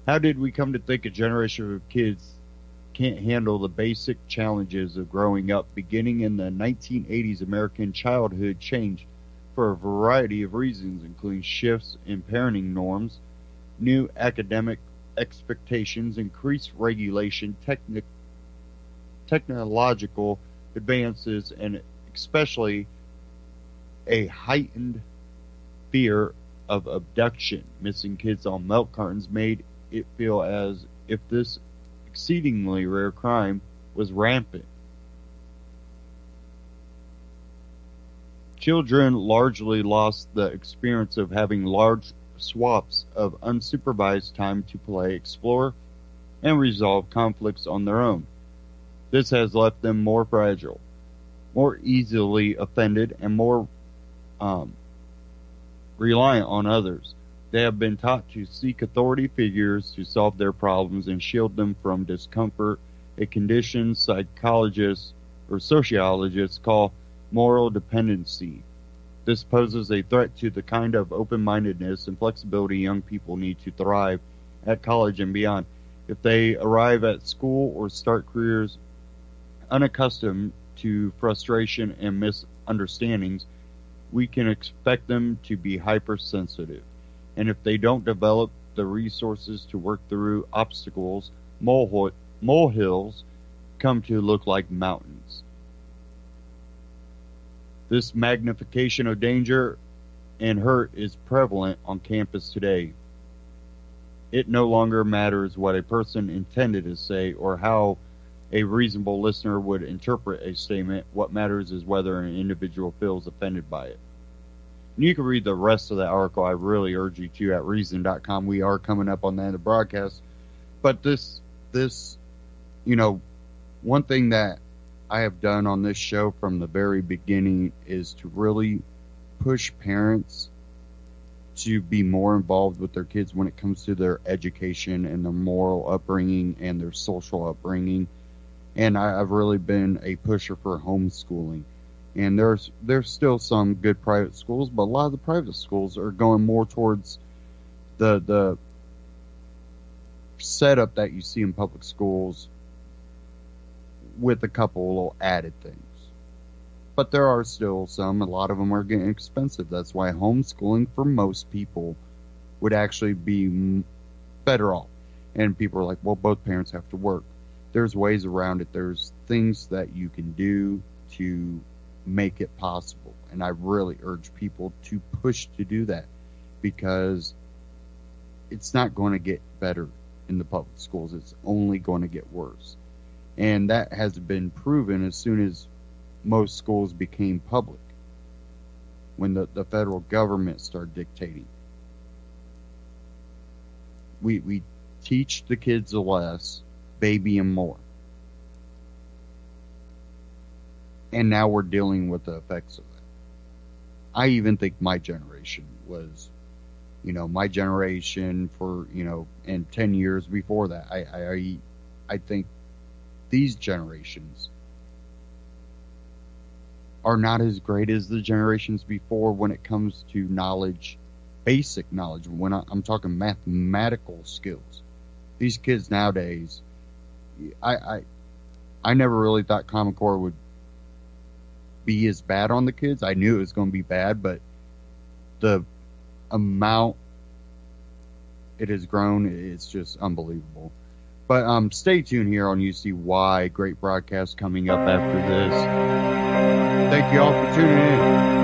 How did we come to think a generation of kids can't handle the basic challenges of growing up? Beginning in the 1980s, American childhood changed for a variety of reasons, including shifts in parenting norms, new academic expectations, increased regulation, technological advances, and especially a heightened fear of abduction. Missing kids on milk cartons made it feel as if this exceedingly rare crime was rampant. Children largely lost the experience of having large swaths of unsupervised time to play, explore, and resolve conflicts on their own. This has left them more fragile, more easily offended, and more reliant on others. They have been taught to seek authority figures to solve their problems and shield them from discomfort, a condition psychologists or sociologists call moral dependency. This poses a threat to the kind of open-mindedness and flexibility young people need to thrive at college and beyond. If they arrive at school or start careers unaccustomed to frustration and misunderstandings, we can expect them to be hypersensitive. And if they don't develop the resources to work through obstacles, molehills come to look like mountains. This magnification of danger and hurt is prevalent on campus today. It no longer matters what a person intended to say or how a reasonable listener would interpret a statement. What matters is whether an individual feels offended by it. And you can read the rest of the article. I really urge you to at reason.com. We are coming up on the end of the broadcast. But this, one thing that I have done on this show from the very beginning is to really push parents to be more involved with their kids when it comes to their education and their moral upbringing and their social upbringing. And I've really been a pusher for homeschooling. And there's still some good private schools, but a lot of the private schools are going more towards the setup that you see in public schools with a couple little added things. But there are still some. A lot of them are getting expensive. That's why homeschooling for most people would actually be better off. And people are like, well, both parents have to work. There's ways around it. There's things that you can do to make it possible. And I really urge people to push to do that, because it's not going to get better in the public schools. It's only going to get worse. And that has been proven as soon as most schools became public, when the federal government started dictating. We teach the kids less, baby them more. And now we're dealing with the effects of that. I even think my generation was, my generation for, and 10 years before that. I think these generations are not as great as the generations before when it comes to knowledge, basic knowledge. When I'm talking mathematical skills, these kids nowadays, I never really thought Common Core would be as bad on the kids. I knew it was going to be bad, but the amount it has grown, it's just unbelievable. But stay tuned here on UCY. Great broadcast coming up after this. Thank you all for tuning in.